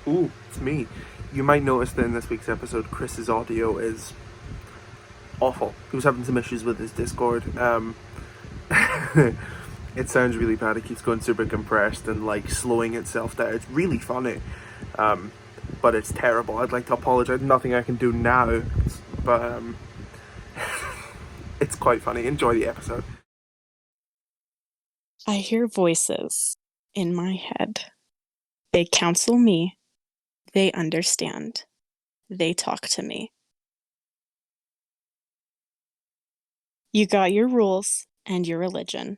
Ooh, it's me. You might notice that in this week's episode, Chris's audio is awful. He was having some issues with his Discord. It sounds really bad. It keeps going super compressed and like slowing itself down. It's really funny, um, but it's terrible. I'd like to apologize. Nothing I can do now, but it's quite funny. Enjoy the episode. I hear voices in my head. They counsel me. They understand. They talk to me. You got your rules and your religion,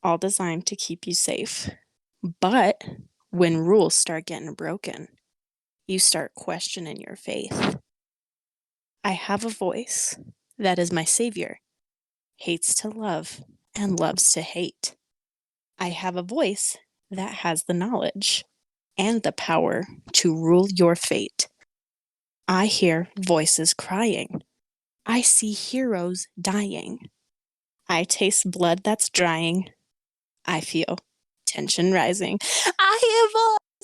all designed to keep you safe. But when rules start getting broken, you start questioning your faith. I have a voice that is my savior, hates to love and loves to hate. I have a voice that has the knowledge and the power to rule your fate. I hear voices crying. I see heroes dying. I taste blood that's drying. I feel tension rising. I hear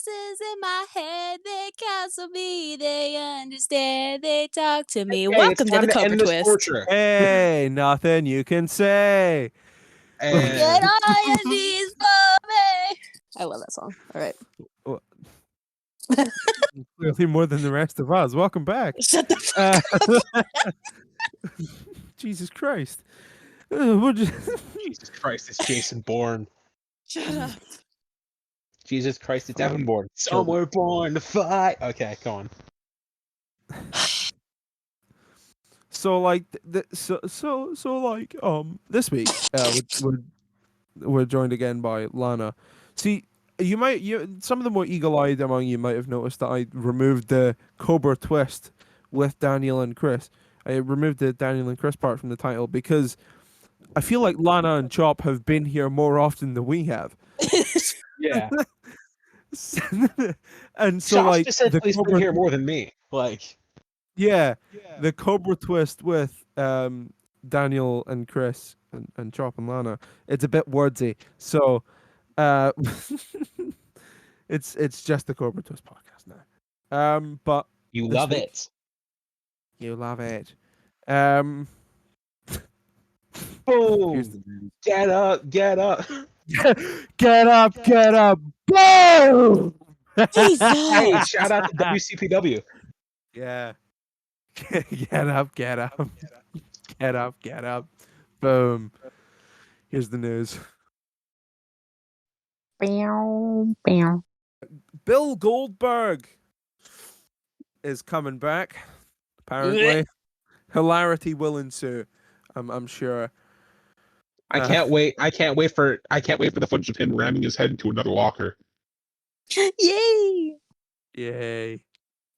voices in my head. They counsel me. They understand. They talk to me. Hey, it's Welcome to time the to Cobra end this Twist. torture. Hey, nothing you can say. Get And on your knees for me. I love that song. All right. Clearly more than the rest of us. Welcome back. Shut the fuck up. Jesus Christ. We're just... Jesus Christ, it's Jason Bourne. Shut up. Jesus Christ, it's Evan Bourne. Somewhere born to fight. Okay, go on. So like this week we're joined again by Lana. See, some of the more eagle-eyed among you might have noticed that I removed the Cobra twist with Daniel and Chris. I removed the Daniel and Chris part from the title because I feel like Lana and Chop have been here more often than we have. Yeah. And so Josh like just said the he's been Cobra, here more than me. Like, yeah, the Cobra twist with Daniel and Chris and Chop and Lana, it's a bit wordsy. So uh it's just the Cobra Twist podcast now. But you this love week, it. you love it. Here's Boom. the Get up, get up. get up, boom! Jesus. Hey, shout out to WCPW. Yeah. Get up, get up. Boom. Here's the news. Bill Goldberg is coming back. Apparently, hilarity will ensue. I'm sure. I can't wait. I can't wait for the footage of him ramming his head into another locker. Yay. Yay.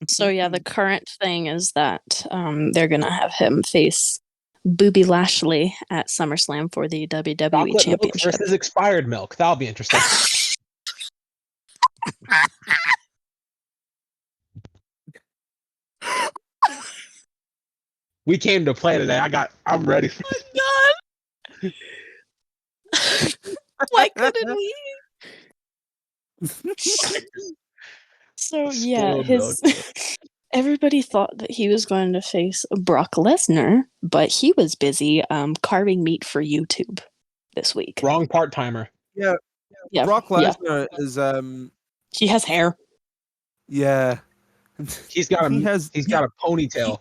So yeah, the current thing is that they're gonna have him face Booby Lashley at SummerSlam for the WWE Chocolate Championship. milk versus expired milk. That'll be interesting. We came to play today. I'm ready. Oh my god! Why couldn't we? So yeah, everybody thought that he was going to face Brock Lesnar, but he was busy carving meat for YouTube this week. Wrong part timer. Yeah. Brock Lesnar is he has hair. Yeah. He's got a ponytail.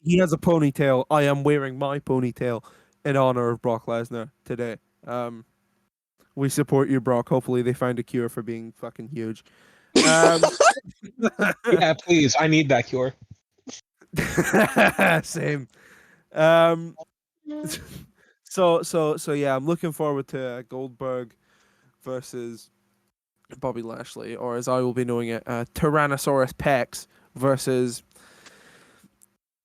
He has a ponytail. I am wearing my ponytail in honor of Brock Lesnar today. We support you, Brock. Hopefully they find a cure for being fucking huge. Yeah, please. I need that cure. Same. So yeah, I'm looking forward to Goldberg versus Bobby Lashley, or as I will be knowing it, Tyrannosaurus Pex versus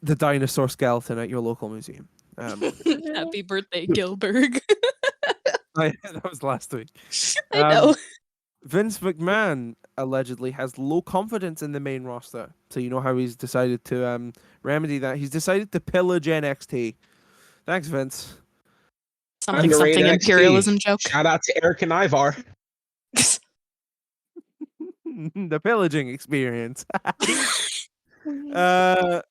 the dinosaur skeleton at your local museum. Happy birthday, Gilbert. That was last week. I know. Vince McMahon allegedly has low confidence in the main roster. So you know how he's decided to remedy that? He's decided to pillage NXT. Thanks, Vince. Something imperialism joke. Shout out to Eric and Ivar. the pillaging experience. You're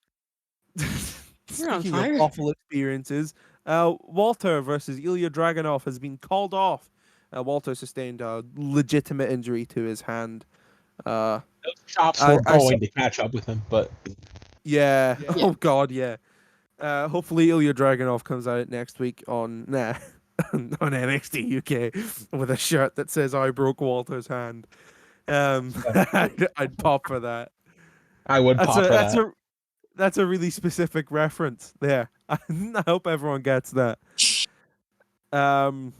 on Speaking of fire. awful experiences, Walter versus Ilya Dragunov has been called off. Walter sustained a legitimate injury to his hand. Those chops I- were I going to catch up with him, but Yeah. Yeah. Oh God, yeah. Hopefully Ilya Dragunov comes out next week on on NXT UK with a shirt that says "I broke Walter's hand." I'd pop for that. I would That's pop a for that's that. a that's a really specific reference there. I hope everyone gets that. John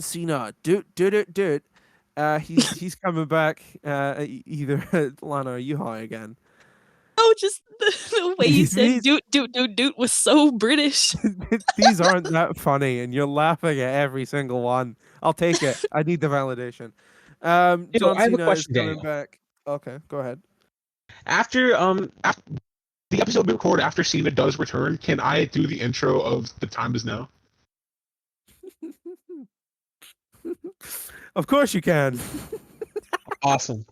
Cena, do it. He's coming back. Either Lana, are you high again? Oh, just the way you said These- doot was so British. These aren't that funny, and you're laughing at every single one. I'll take it. I need the validation. John I have a Cena is question, coming Daniel. back. Okay, go ahead. After the episode we record after Cena does return, can I do the intro of "The Time Is Now"? Of course you can. Awesome.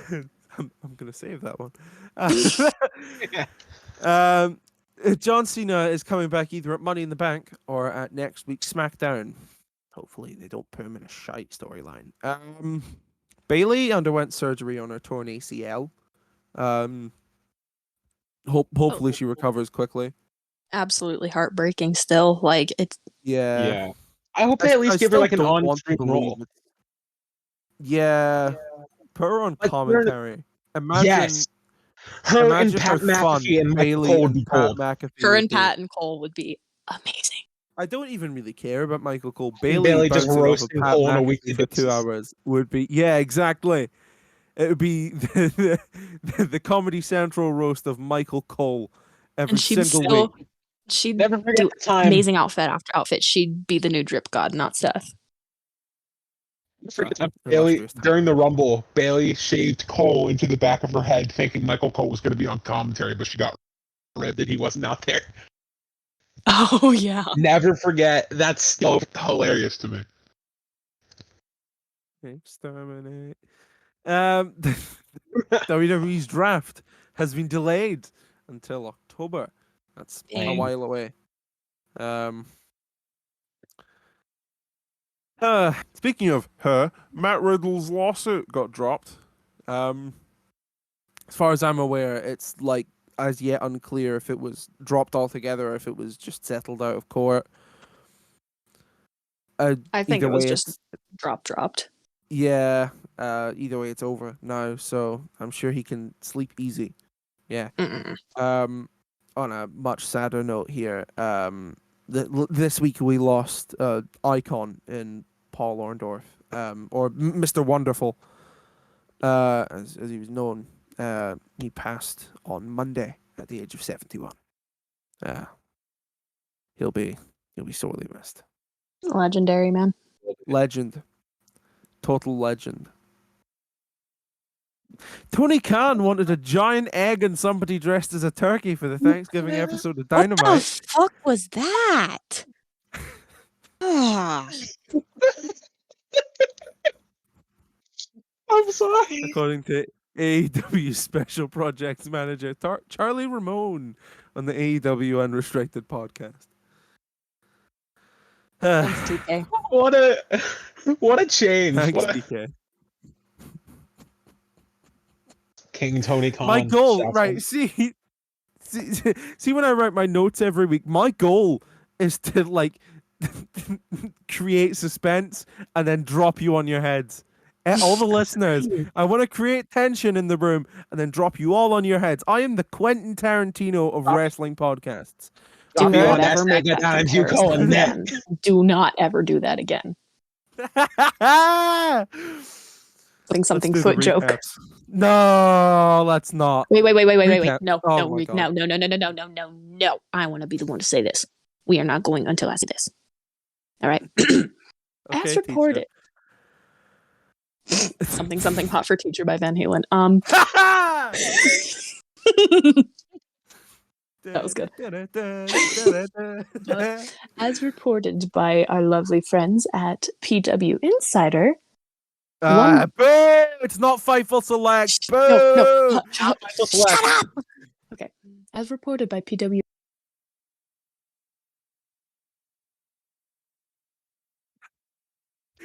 I'm gonna save that one. John Cena is coming back either at Money in the Bank or at next week's SmackDown. Hopefully they don't put him in a shite storyline. Bailey underwent surgery on her torn ACL. Hopefully she recovers quickly. Absolutely heartbreaking still. Like, it's Yeah. I hope they at least give her still like an don't want to on-screen believe role. it. Yeah. Put her on Like, commentary. Imagine Yes, her and imagine Pat how fun McAfee and Michael Bailey Cole would and be Pat gold. McAfee her would and be. Pat and Cole would be amazing. I don't even really care about Michael Cole. Bailey just bouncing off of roasting Pat Cole on a McAfee weekly for 2 basis. hours would be exactly. It would be the Comedy Central roast of Michael Cole every And she'd single week. she'd Never forget do the time. amazing outfit after outfit. She'd be the new drip god, not Seth. Never forget the time Illustrious Bailey time. during the Rumble. Bailey shaved Cole into the back of her head, thinking Michael Cole was going to be on commentary, but she got ribbed that he wasn't out there. Oh yeah. Never forget. That's still hilarious to me. Exterminate. WWE's draft has been delayed until October. That's a Dang. while away. Speaking of her, Matt Riddle's lawsuit got dropped. As far as I'm aware, it's like as yet unclear if it was dropped altogether or if it was just settled out of court. I think either it was way, just it's dropped. yeah. Either way, it's over now, so I'm sure he can sleep easy. Yeah. Mm-mm. On a much sadder note here, this week we lost icon in Paul Orndorff, or Mr. Wonderful, as he was known. He passed on Monday at the age of 71. He'll be sorely missed. Legendary man. Legend, total legend. Tony Khan wanted a giant egg and somebody dressed as a turkey for the Thanksgiving episode of Dynamite. What the fuck was that? Ah. I'm sorry. According to AEW Special Projects Manager Charlie Ramone on the AEW Unrestricted podcast. Thanks, TK. What a change. Thanks, What a DK. King Tony Khan. My goal, That's right? See, when I write my notes every week, my goal is to like create suspense and then drop you on your heads. All the listeners, I want to create tension in the room and then drop you all on your heads. I am the Quentin Tarantino of wrestling podcasts. Do Okay. not That's ever make Sega that times you comparison calling that. again. Do not ever do that again. Putting something Let's do foot the joke. recaps. No, let's not. Wait. Recap. No, Oh no, my God. no. I want to be the one to say this. We are not going until I say this. All right. Okay, As teacher. reported. something hot for teacher by Van Halen. That was good. As reported by our lovely friends at PW Insider, Boo! It's not Fightful Select. Shh, no. Boo! Shut up. Okay. As reported by PW.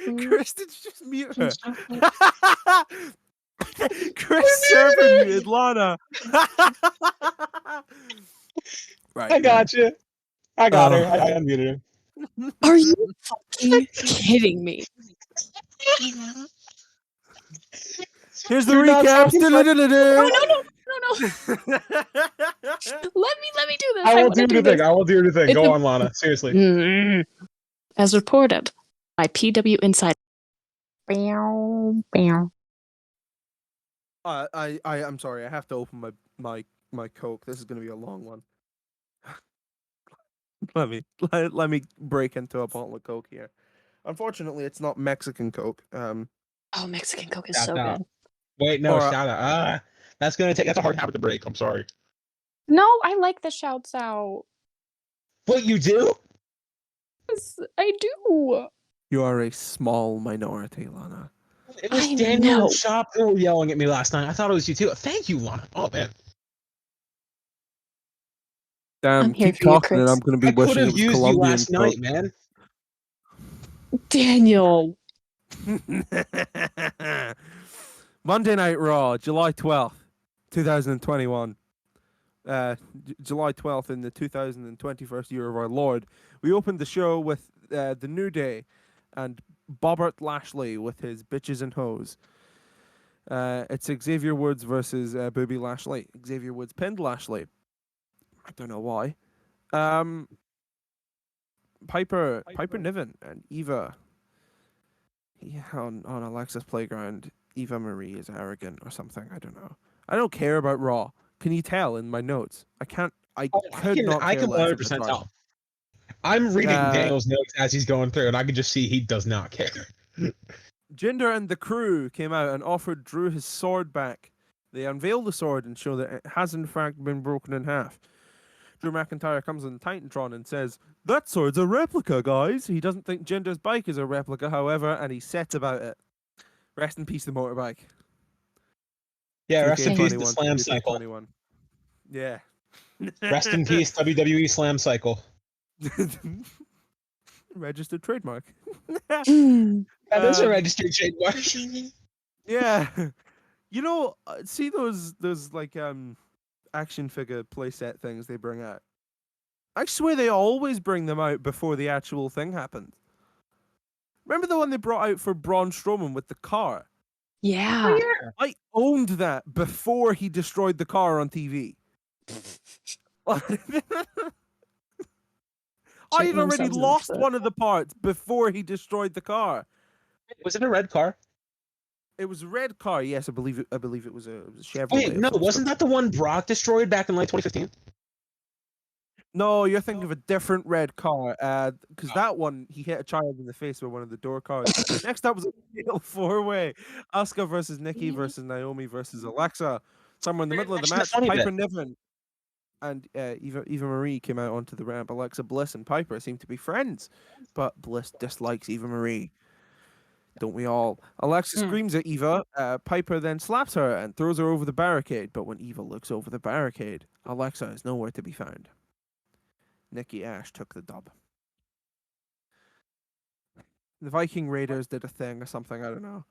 Chris, did you just mute her? Chris server muted Lana. Right. I got you. I got her. I unmuted her. Are you fucking kidding me? Here's the You're not recaps. fucking No. Let me do this. I will wanna do anything. this. I will do anything. It's Go a- on, Lana. Seriously. As reported by PW Insider. I'm sorry. I have to open my Coke. This is going to be a long one. let me break into a bottle of Coke here. Unfortunately, it's not Mexican Coke. Oh, Mexican Coke is Shout so out. good. Wait, no, Or, shout out. That's a hard habit to break. I'm sorry. No, I like the shouts out. What you do? Yes, I do. you are a small minority, Lana. It was I Daniel know. and Shop who were yelling at me last night. I thought it was you too. Thank you, Lana. Oh man. Damn, I'm here keep for you, talking, and Chris. I'm going to be I could wishing it have was used you Colombian last Coke. night, man. Daniel. Monday Night Raw, July 12th, 2021. July 12th in the 2021st year of our Lord. We opened the show with The New Day and Bobbert Lashley with his bitches and hoes. It's Xavier Woods versus Booby Lashley. Xavier Woods pinned Lashley. I don't know why. Piper Niven and Eva. Yeah, on Alexa's playground, Eva Marie is arrogant or something. I don't know. I don't care about Raw. Can you tell in my notes? I can't. I could not I care can less if I 100% tried. tell. I'm reading Uh, Daniel's notes as he's going through, and I can just see he does not care. Jinder and the crew came out and offered Drew his sword back. They unveil the sword and show that it has in fact been broken in half. Drew McIntyre comes on Titantron and says, "That sword's a replica, guys." He doesn't think Jinder's bike is a replica, however, and he's set about it. Rest in peace, the motorbike. Yeah, rest in peace, the 2K21, Slam Cycle. 2K21. Yeah. Rest in peace, WWE Slam Cycle. Registered trademark. That is a registered trademark. Yeah. You know, see those like action figure playset things they bring out. I swear they always bring them out before the actual thing happens. Remember the one they brought out for Braun Strowman with the car? Yeah. I owned that before he destroyed the car on TV. I had already lost one of the parts before he destroyed the car. Was it a red car? It was a red car, yes. I believe it was a Chevrolet. Wait, no, wasn't that the one Brock destroyed back in like 2015? No, you're thinking of a different red car. Because that one he hit a child in the face with one of the door cards. Next up was a fatal 4-way: Asuka versus Nikki versus Naomi versus Alexa. Somewhere in the middle of the match, Piper Niven and Eva Marie came out onto the ramp. Alexa Bliss and Piper seem to be friends, but Bliss dislikes Eva Marie. Don't we all? Alexa screams at Eva. Piper then slaps her and throws her over the barricade. But when Eva looks over the barricade, Alexa is nowhere to be found. Nikki Ash took the dub. The Viking Raiders did a thing or something. I don't know.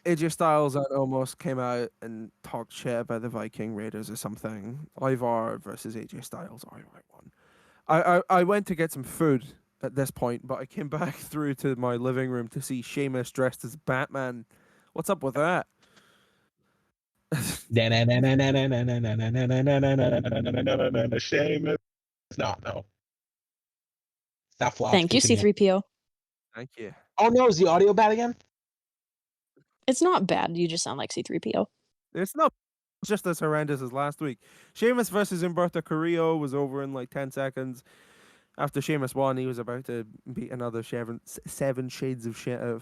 AJ Styles and Omos came out and talked shit about the Viking Raiders or something. Ivar versus AJ Styles. Ivar won. I went to get some food at this point, but I came back through to my living room to see Sheamus dressed as Batman. What's up with that? Sheamus. No. That flopped. Thank you, C3PO. Thank you. Oh no, is the audio bad again? It's not bad. You just sound like C3PO. It's not just as horrendous as last week. Sheamus versus Humberto Carrillo was over in like 10 seconds. After Sheamus won, he was about to beat another seven shades of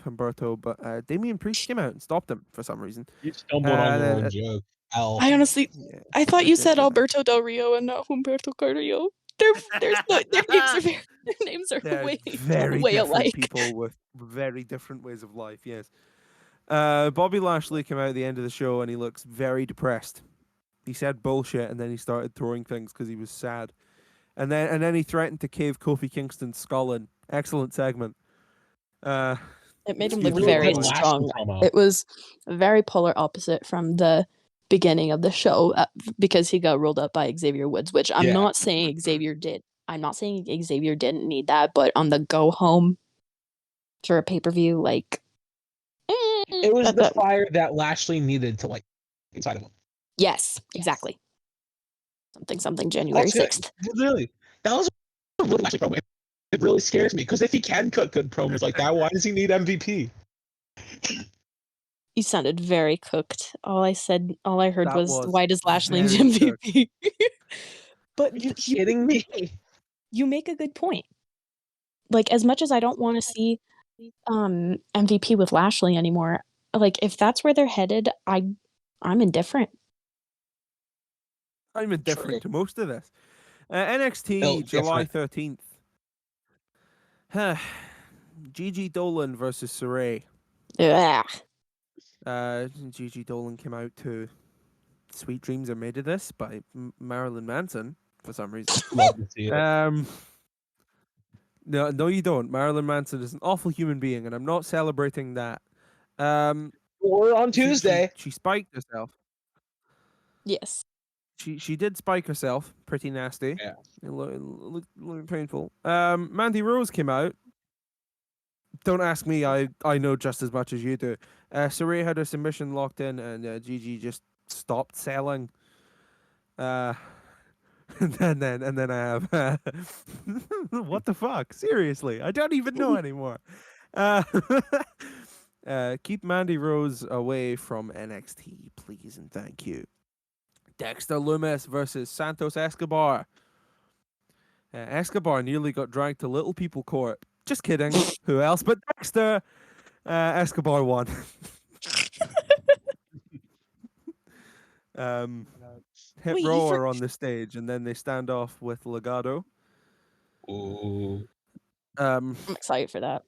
Humberto, but Damian Priest came out and stopped him for some reason. You stumbled on your own joke. I honestly, I thought you said Alberto Del Rio and not Humberto Carrillo. Their names are They're way very way different alike. people with very different ways of life. Yes. Bobby Lashley came out at the end of the show and he looks very depressed. He said bullshit and then he started throwing things because he was sad. And then he threatened to cave Kofi Kingston's skull in. Excellent segment. It made him It's look really very good Lashley strong. promo. It was very polar opposite from the beginning of the show because he got rolled up by Xavier Woods, which I'm not saying Xavier did. I'm not saying Xavier didn't need that, but on the go home for a pay-per-view, like It was the fire that Lashley needed to like inside of him. Yes, exactly. Something January 6th. Really, that was a really Lashley promo. It really scares me because if he can cut good promos like that, why does he need MVP? You sounded very cooked. All I heard That was, was why does Lashley need very cooked. MVP? But Are you kidding me? you make a good point. Like, as much as I don't want to see MVP with Lashley anymore, like if that's where they're headed, I'm indifferent. I'm indifferent to most of this. NXT, July 13th. Gigi Dolan versus Saray. Ugh. Gigi Dolan came out to Sweet Dreams Are Made of This by Marilyn Manson for some reason. Love to see it. No, you don't. Marilyn Manson is an awful human being, and I'm not celebrating that. Or on Tuesday. She spiked herself. Yes. She did spike herself. Pretty nasty. Yeah. It looked painful. Mandy Rose came out. Don't ask me. I know just as much as you do. Saray had her submission locked in, and Gigi just stopped selling. And then I have what the fuck? Seriously, I don't even know anymore. Keep Mandy Rose away from NXT, please and thank you. Dexter Lumis versus Santos Escobar. Escobar nearly got dragged to Little People Court. Just kidding. Who else but Dexter? Escobar won. Hit Wait, Row are on the stage, and then they stand off with Legado. Ooh. I'm excited for that.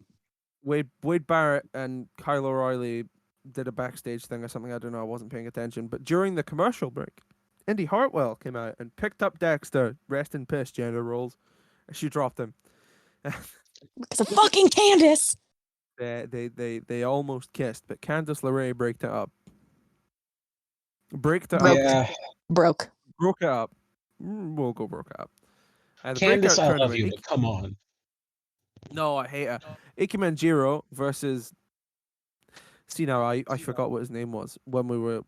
Wade Barrett and Kyle O'Reilly did a backstage thing or something. I don't know. I wasn't paying attention. But during the commercial break, Indy Hartwell came out and picked up Dexter. Rest in piss, gender roles. She dropped him. Because of fucking Candice. They almost kissed, but Candice LeRae broke it up. Broke it up. We'll go broke it up. Candice, I love you, but come on. No, I hate her. Ikemen Jiro versus. See now, I forgot what his name was when we were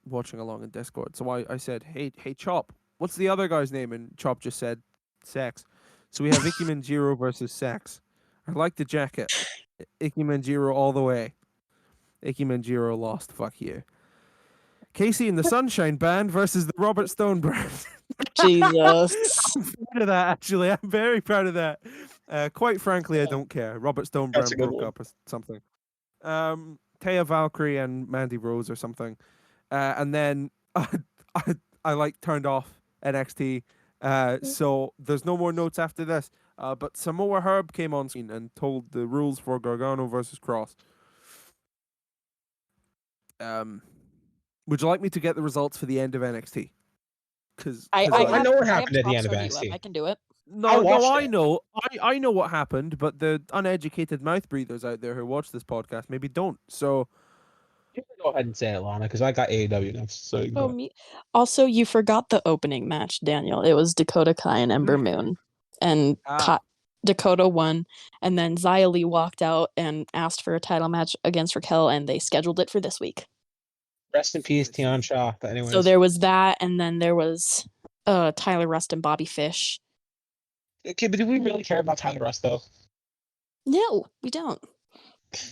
watching along in Discord. So I said, hey Chop, what's the other guy's name? And Chop just said Sex. So we have Ikemen Jiro versus Sex. I like the jacket. Ikemen Jiro all the way. Ikemen Jiro lost. Fuck you. Casey and the Sunshine Band versus the Robert Stone Brand. Jesus. I'm proud of that, actually. I'm very proud of that. Quite frankly, I don't care. Robert Stone Brand broke up or something. Taya Valkyrie and Mandy Rose or something. And then I like turned off NXT. So there's no more notes after this. But Samoa Herb came on screen and told the rules for Gargano versus Cross. Would you like me to get the results for the end of NXT? Because I know what happened at the end of NXT. I can do it. I know. I know what happened, but the uneducated mouth breathers out there who watch this podcast maybe don't. So you can go ahead and say it, Lana, because I got AEW next. So also, you forgot the opening match, Daniel. It was Dakota Kai and Ember Moon, and Dakota won, and then Xia Li walked out and asked for a title match against Raquel, and they scheduled it for this week. Rest in peace, Tian Shaw. But anyways. So there was that, and then there was Tyler Rust and Bobby Fish. Okay, but do we really care about Tyler Rust, though? No, we don't.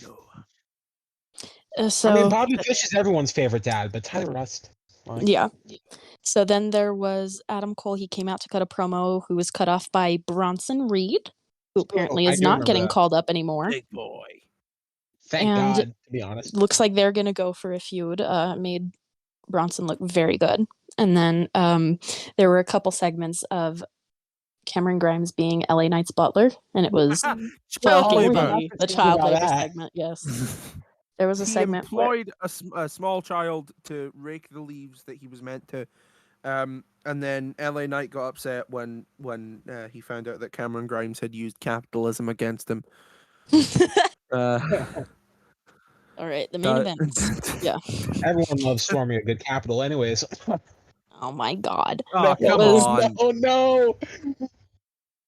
No. So I mean, Bobby Fish is everyone's favorite dad, but Tyler Rust. Yeah. So then there was Adam Cole. He came out to cut a promo who was cut off by Bronson Reed, who apparently is not getting called up anymore. Big boy. Thank God, to be honest. Looks like they're going to go for a feud. Made Bronson look very good. And then there were a couple segments of Cameron Grimes being LA Knight's butler, and it was Child labor. the child labor segment, yes. There was a he segment where employed a small child to rake the leaves that he was meant to. And then LA Knight got upset when he found out that Cameron Grimes had used capitalism against him. Uh, all right, the main event. Yeah. Everyone loves storming a good capital, anyways. Oh my god. Oh, It come was- on. Oh no!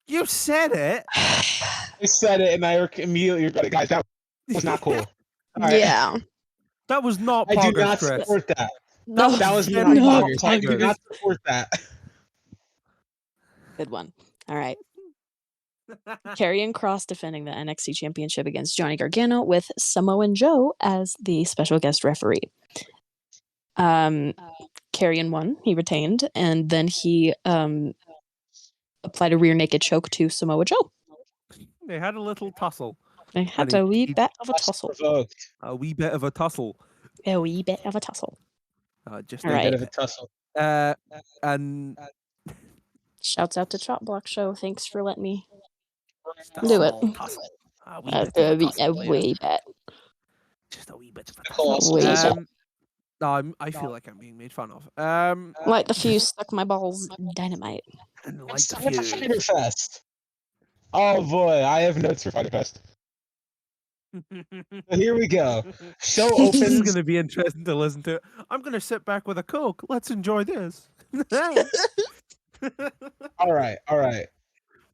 You said it. I said it, and I immediately regretted it. Guys, that was not cool. All right. Yeah. That was not I do Pogger's not Chris. support that. No, That was not very no, Poggers. I do Poggers. not support that. Good one. All right. Karrion Kross defending the NXT Championship against Johnny Gargano with Samoan Joe as the special guest referee. Karrion won. He retained, and then he applied a rear naked choke to Samoa Joe. They had a little tussle. They had And a wee he- bit of a tussle. Provoked. A wee bit of a tussle. A wee bit of a tussle. Just All a right. Bit bit. of a tussle. And Shouts out to Chop Block Show. Thanks for letting me just a do it. small tussle. A wee A bit of a tussle. wee bit. Just a wee bit of a Colossal tussle. tussle. No, I feel like I'm being made fun of. Like the fuse stuck my balls dynamite. And like It's the time for fuse. Fighter Fest. Oh boy, I have notes for Fighter Fest. Here we go. Show This is opens. going to be interesting to listen to. I'm going to sit back with a Coke. Let's enjoy this. All right.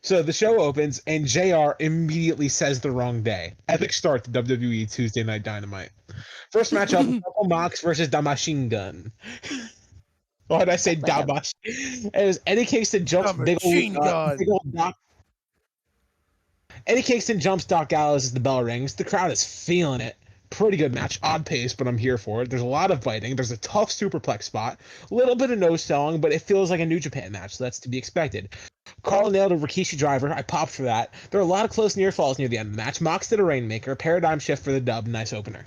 So the show opens, and JR immediately says the wrong day. Epic start to WWE Tuesday Night Dynamite. First matchup: Purple Mox versus Da Machine Gun. Why did I say Da Machine? It was Eddie Kingston jumps Da Machine Gun. big old Doc. Eddie Kingston jumps Doc Gallows as the bell rings. The crowd is feeling it. Pretty good match, odd pace, but I'm here for it. There's a lot of biting. There's a tough superplex spot, a little bit of nose selling, but it feels like a New Japan match, so that's to be expected. Carl nailed a Rikishi driver. I popped for that. There are a lot of close near falls near the end of the match. Mox did a Rainmaker. Paradigm shift for the dub. Nice opener.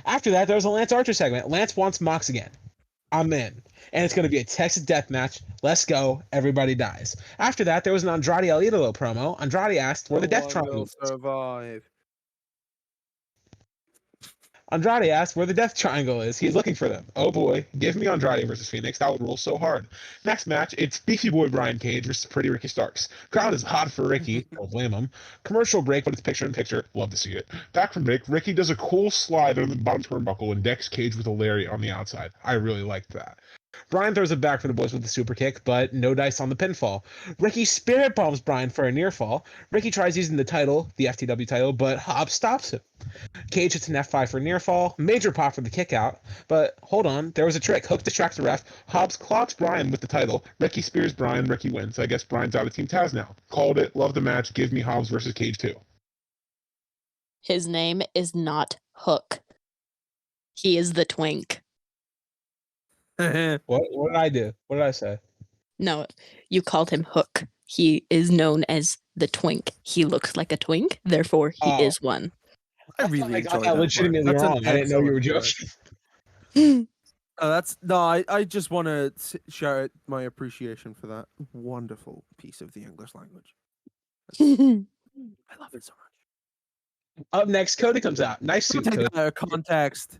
After that, there was a Lance Archer segment. Lance wants Mox again. I'm in. And it's going to be a Texas death match. Let's go. Everybody dies. After that, there was an Andrade El Idolo promo. Andrade asked where the Death Triangle will survive. Andrade asked where the Death Triangle is. He's looking for them. Oh boy, give me Andrade versus Phoenix. That would roll so hard. Next match, it's Beefy Boy Brian Cage versus Pretty Ricky Starks. Crowd is hot for Ricky. Don't blame him. Commercial break, but it's picture in picture. Love to see it. Back from break, Ricky does a cool slide under the bottom turnbuckle and decks Cage with a lariat on the outside. I really liked that. Brian throws it back for the boys with the super kick, but no dice on the pinfall. Ricky spirit bombs Brian for a near fall. Ricky tries using the title, the FTW title, but Hobbs stops him. Cage hits an F5 for near fall. Major pop for the kick out, but hold on, there was a trick. Hook distracts the ref. Hobbs clocks Brian with the title. Ricky spears Brian. Ricky wins. I guess Brian's out of Team Taz now. Called it. Love the match. Give me Hobbs versus Cage too. His name is not Hook. He is the Twink. What did I do? What did I say? No, you called him Hook. He is known as the Twink. He looks like a twink, therefore he Oh. is one. I really I enjoyed got that. that legitimately That's an wrong. I didn't know you were excellent joking. That's no. I just want to shout out my appreciation for that wonderful piece of the English language. I love it so much. Up next, Cody comes out. Nice Don't suit, take Cody. that out of context.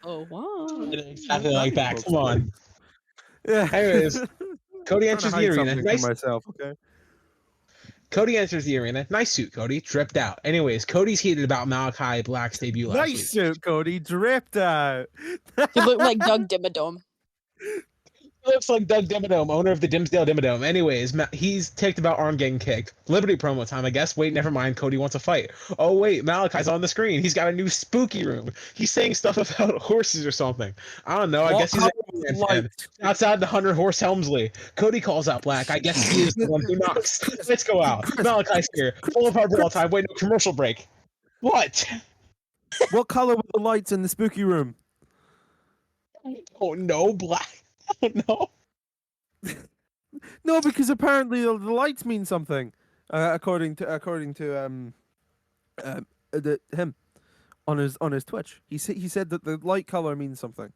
Oh, wow. Exactly like that. Come on. Yeah. Anyways, Cody Trying to enters the hide arena. something Nice. from myself. Okay. Cody enters the arena. Nice suit, Cody. Dripped out. Anyways, Cody's heated about Malachi Black's debut last week. Nice suit, Cody. Dripped out. He looked like Doug Dimmadome. He looks like Doug Dimmadome, owner of the Dimsdale Dimmadome. Anyways, he's ticked about arm getting kicked. Liberty promo time, I guess. Wait, never mind. Cody wants a fight. Oh, wait. Malachi's on the screen. He's got a new spooky room. He's saying stuff about horses or something. I don't know. I guess he's a Iron Man fan. Outside the Hunter Horse Helmsley. Cody calls out Black. I guess he is the one who knocks. Let's go out. Malachi's here. Full of hard ball time. Wait, no, commercial break. What? What color were the lights in the spooky room? Oh, no, Black. Oh, no. No, because apparently the lights mean something, according to him on his Twitch. He said that the light color means something.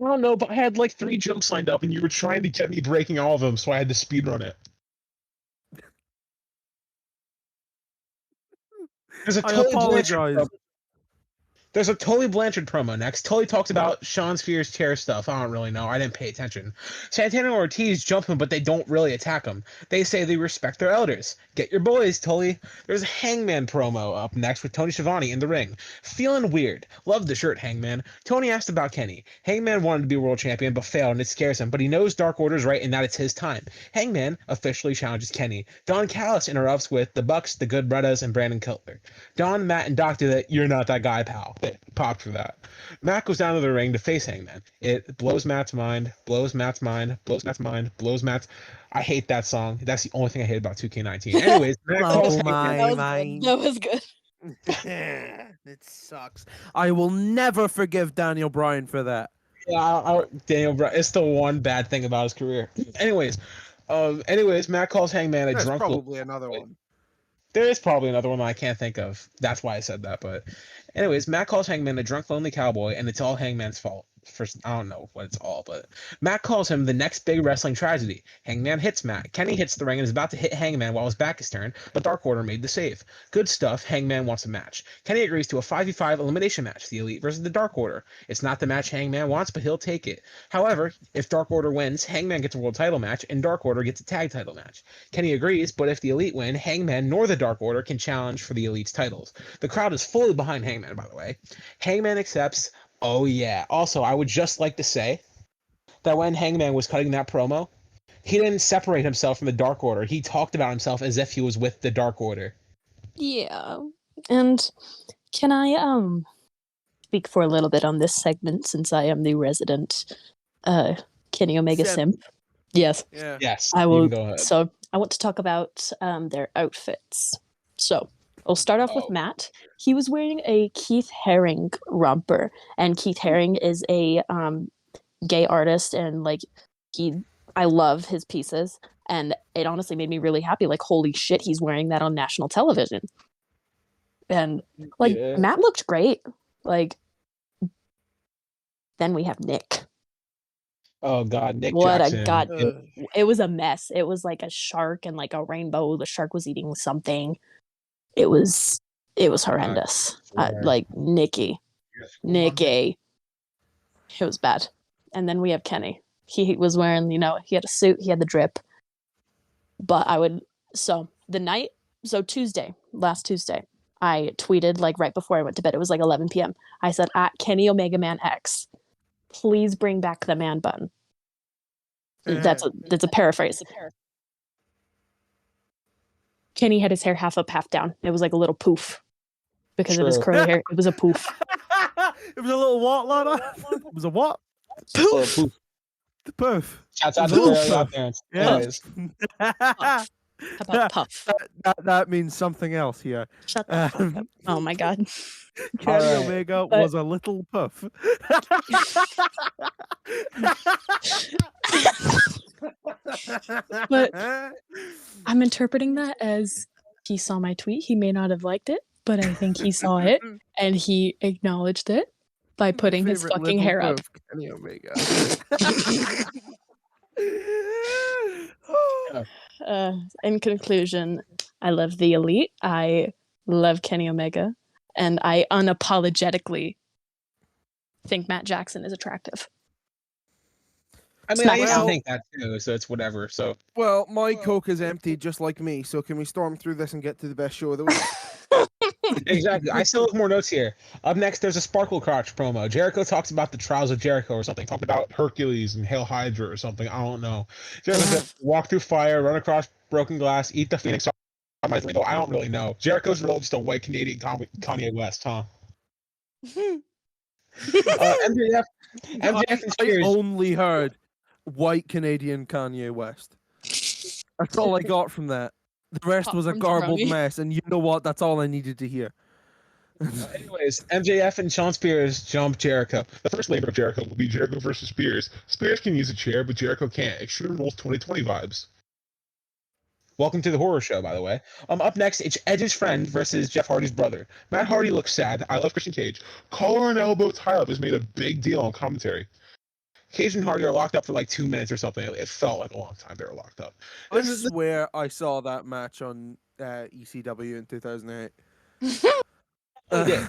I don't know, but I had like 3 jumps lined up, and you were trying to get me breaking all of them, so I had to speedrun it. There's a I Tully Blanchard apologize. promo. There's a Tully Blanchard promo next. Tully talks about Sean Spears' chair stuff. I don't really know. I didn't pay attention. Santana and Ortiz jump him, but they don't really attack him. They say they respect their elders. Get your boys, Tully. There's a Hangman promo up next with Tony Schiavone in the ring. Feeling weird. Love the shirt, Hangman. Tony asked about Kenny. Hangman wanted to be world champion, but failed, and it scares him. But he knows Dark Order's right and that it's his time. Hangman officially challenges Kenny. Don Callis interrupts with the Bucks, the Good Brothers, and Brandon Cutler. Don, Matt, and Doc do that. You're not that guy, pal. They popped for that. Matt goes down to the ring to face Hangman. It blows Matt's mind, blows Matt's mind, blows Matt's mind, blows Matt's. I hate that song. That's the only thing I hate about 2K19. Anyways, Matt calls Hangman. That was good. It sucks. I will never forgive Daniel Bryan for that. Yeah, Daniel Bryan. It's the one bad thing about his career. Anyways, Matt calls Hangman a There's drunk. probably another one. There is probably another one that I can't think of. That's why I said that. But anyways, Matt calls Hangman a drunk, lonely cowboy, and it's all Hangman's fault. First, I don't know what it's all, but Matt calls him the next big wrestling tragedy. Hangman hits Matt. Kenny hits the ring and is about to hit Hangman while his back is turned, but Dark Order made the save. Good stuff. Hangman wants a match. Kenny agrees to a 5v5 elimination match, the Elite versus the Dark Order. It's not the match Hangman wants, but he'll take it. However, if Dark Order wins, Hangman gets a world title match, and Dark Order gets a tag title match. Kenny agrees, but if the Elite win, Hangman nor the Dark Order can challenge for the Elite's titles. The crowd is fully behind Hangman, by the way. Hangman accepts. Oh, yeah. Also, I would just like to say that when Hangman was cutting that promo, he didn't separate himself from the Dark Order. He talked about himself as if he was with the Dark Order. Yeah. And can I speak for a little bit on this segment since I am the resident Kenny Omega simp? Yes. Yeah. Yes. I you will. can go ahead. So I want to talk about their outfits. So we'll start off with Matt. He was wearing a Keith Haring romper, and Keith Haring is a gay artist, and like I love his pieces, and it honestly made me really happy. Like, holy shit, he's wearing that on national television, and like Matt looked great. Like, then we have Nick. Oh God, Nick What Jackson. a god! It was a mess. It was like a shark and like a rainbow. The shark was eating something. It was horrendous. Like Nikki. It was bad. And then we have Kenny. He was wearing, he had a suit, he had the drip. But last Tuesday, I tweeted like right before I went to bed. It was like 11 p.m. I said, at Kenny Omega Man X, please bring back the man bun. That's a paraphrase. Kenny had his hair half up, half down. It was like a little poof because of his curly hair. It was a poof. It was a little what, Lana? It was a what? Poof. The poof. Shouts out to the godparents. Yes. Puff. How about puff? That means something else here. Shut the fuck up. Oh my god. Kenny Omega was a little puff. But I'm interpreting that as he saw my tweet. He may not have liked it, but I think he saw it and he acknowledged it by putting his fucking hair up. Kenny Omega. In conclusion, I love the Elite. I love Kenny Omega, and I unapologetically think Matt Jackson is attractive. I mean, I used to think that too, so it's whatever. So my Coke is empty, just like me. So can we storm through this and get to the best show of the week? Exactly. I still have more notes here. Up next, there's a Sparkle Crotch promo. Jericho talks about the trials of Jericho or something. Talk about Hercules and Hail Hydra or something. I don't know. Jericho said, walk through fire, run across broken glass, eat the Phoenix. I don't really know. Jericho's really just a white Canadian Kanye West, huh? MJF and Spears. I only heard white Canadian Kanye West. That's all I got from that. The rest was a garbled mess, and you know what? That's all I needed to hear. Anyways, MJF and Sean Spears jump Jericho. The first labor of Jericho will be Jericho versus Spears. Spears can use a chair, but Jericho can't. Extreme Rules 2020 vibes. Welcome to the horror show, by the way. Up next, it's Edge's friend versus Jeff Hardy's brother. Matt Hardy looks sad. I love Christian Cage. Collar and elbow tie-up has made a big deal on commentary. Cage and Hardy are locked up for like 2 minutes or something. It felt like a long time they were locked up. I swear I saw that match on ECW in 2008. Really did.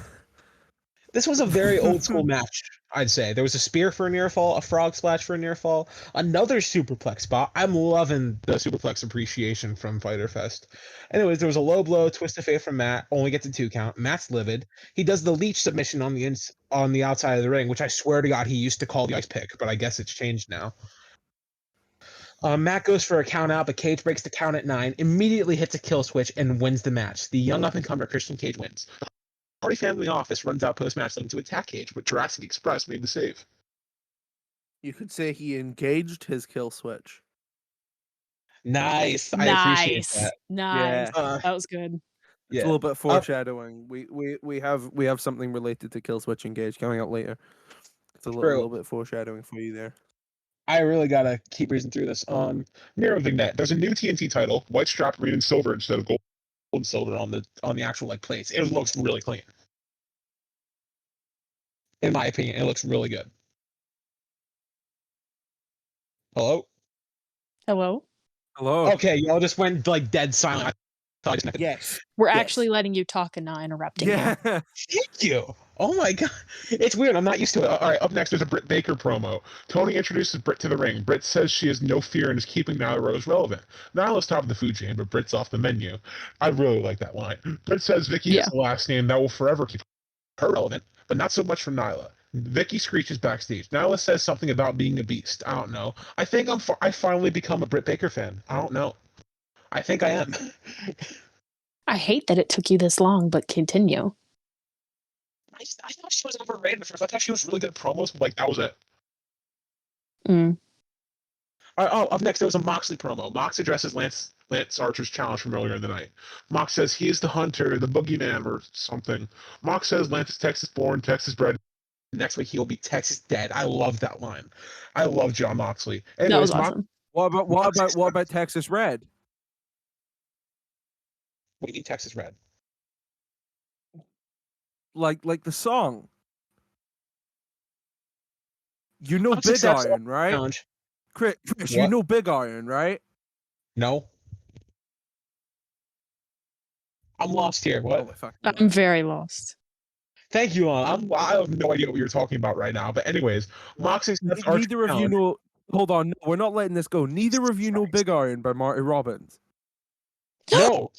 This was a very old school match, I'd say. There was a spear for a near fall, a frog splash for a near fall, another superplex spot. I'm loving the superplex appreciation from Fyter Fest. Anyways, there was a low blow, twist of fate from Matt, only gets a 2 count. Matt's livid. He does the leech submission on the outside of the ring, which I swear to God he used to call the ice pick, but I guess it's changed now. Matt goes for a count out, but Cage breaks the count at 9, immediately hits a kill switch, and wins the match. The young up-and-comer Christian Cage wins. Party family office runs out post-match looking to attack Cage, but Jurassic Express made the save. You could say he engaged his kill switch. Nice. I appreciate that. Nice. Yeah. That was good. It's a little bit foreshadowing. We have something related to kill switch engage coming up later. It's a little bit foreshadowing for you there. I really gotta keep reading through this. Miro Vignette. There's a new TNT title, white strap green and silver instead of gold and silver on the actual like plates. It looks really clean. In my opinion, it looks really good. Hello? Hello? Hello. Okay, y'all just went like dead silent. Yes. We're actually letting you talk and not interrupting you. Yeah. Thank you. Oh my God. It's weird. I'm not used to it. All right, up next there's a Britt Baker promo. Tony introduces Britt to the ring. Britt says she has no fear and is keeping Nyla Rose relevant. Nyla's top of the food chain, but Britt's off the menu. I really like that line. Britt says Vicky is the last name that will forever keep her relevant, but not so much for Nyla. Vicky screeches backstage. Nyla says something about being a beast. I don't know. I think I finally become a Britt Baker fan. I don't know. I think I am. I hate that it took you this long, but continue. I thought she was overrated at first. I thought she was really good at promos, but like that was it. Mm. Up next there was a Moxley promo. Mox addresses Lance Archer's challenge from earlier in the night. Mox says he is the hunter, the boogeyman, or something. Mox says Lance is Texas born, Texas bred. Next week he'll be Texas dead. I love that line. I love John Moxley. Anyways, that was awesome. What about Texas Red? We need Texas Red. Like the song. You know Big Iron, right? Challenge. Chris, you know Big Iron, right? No. I'm lost here. What? I'm very lost. Thank you, Lon. I have no idea what you're talking about right now. But anyways, Moxley accepts Archer's Neither of you know. Hold on, no, we're not letting this go. Neither of you know Big Iron by Marty Robbins. No.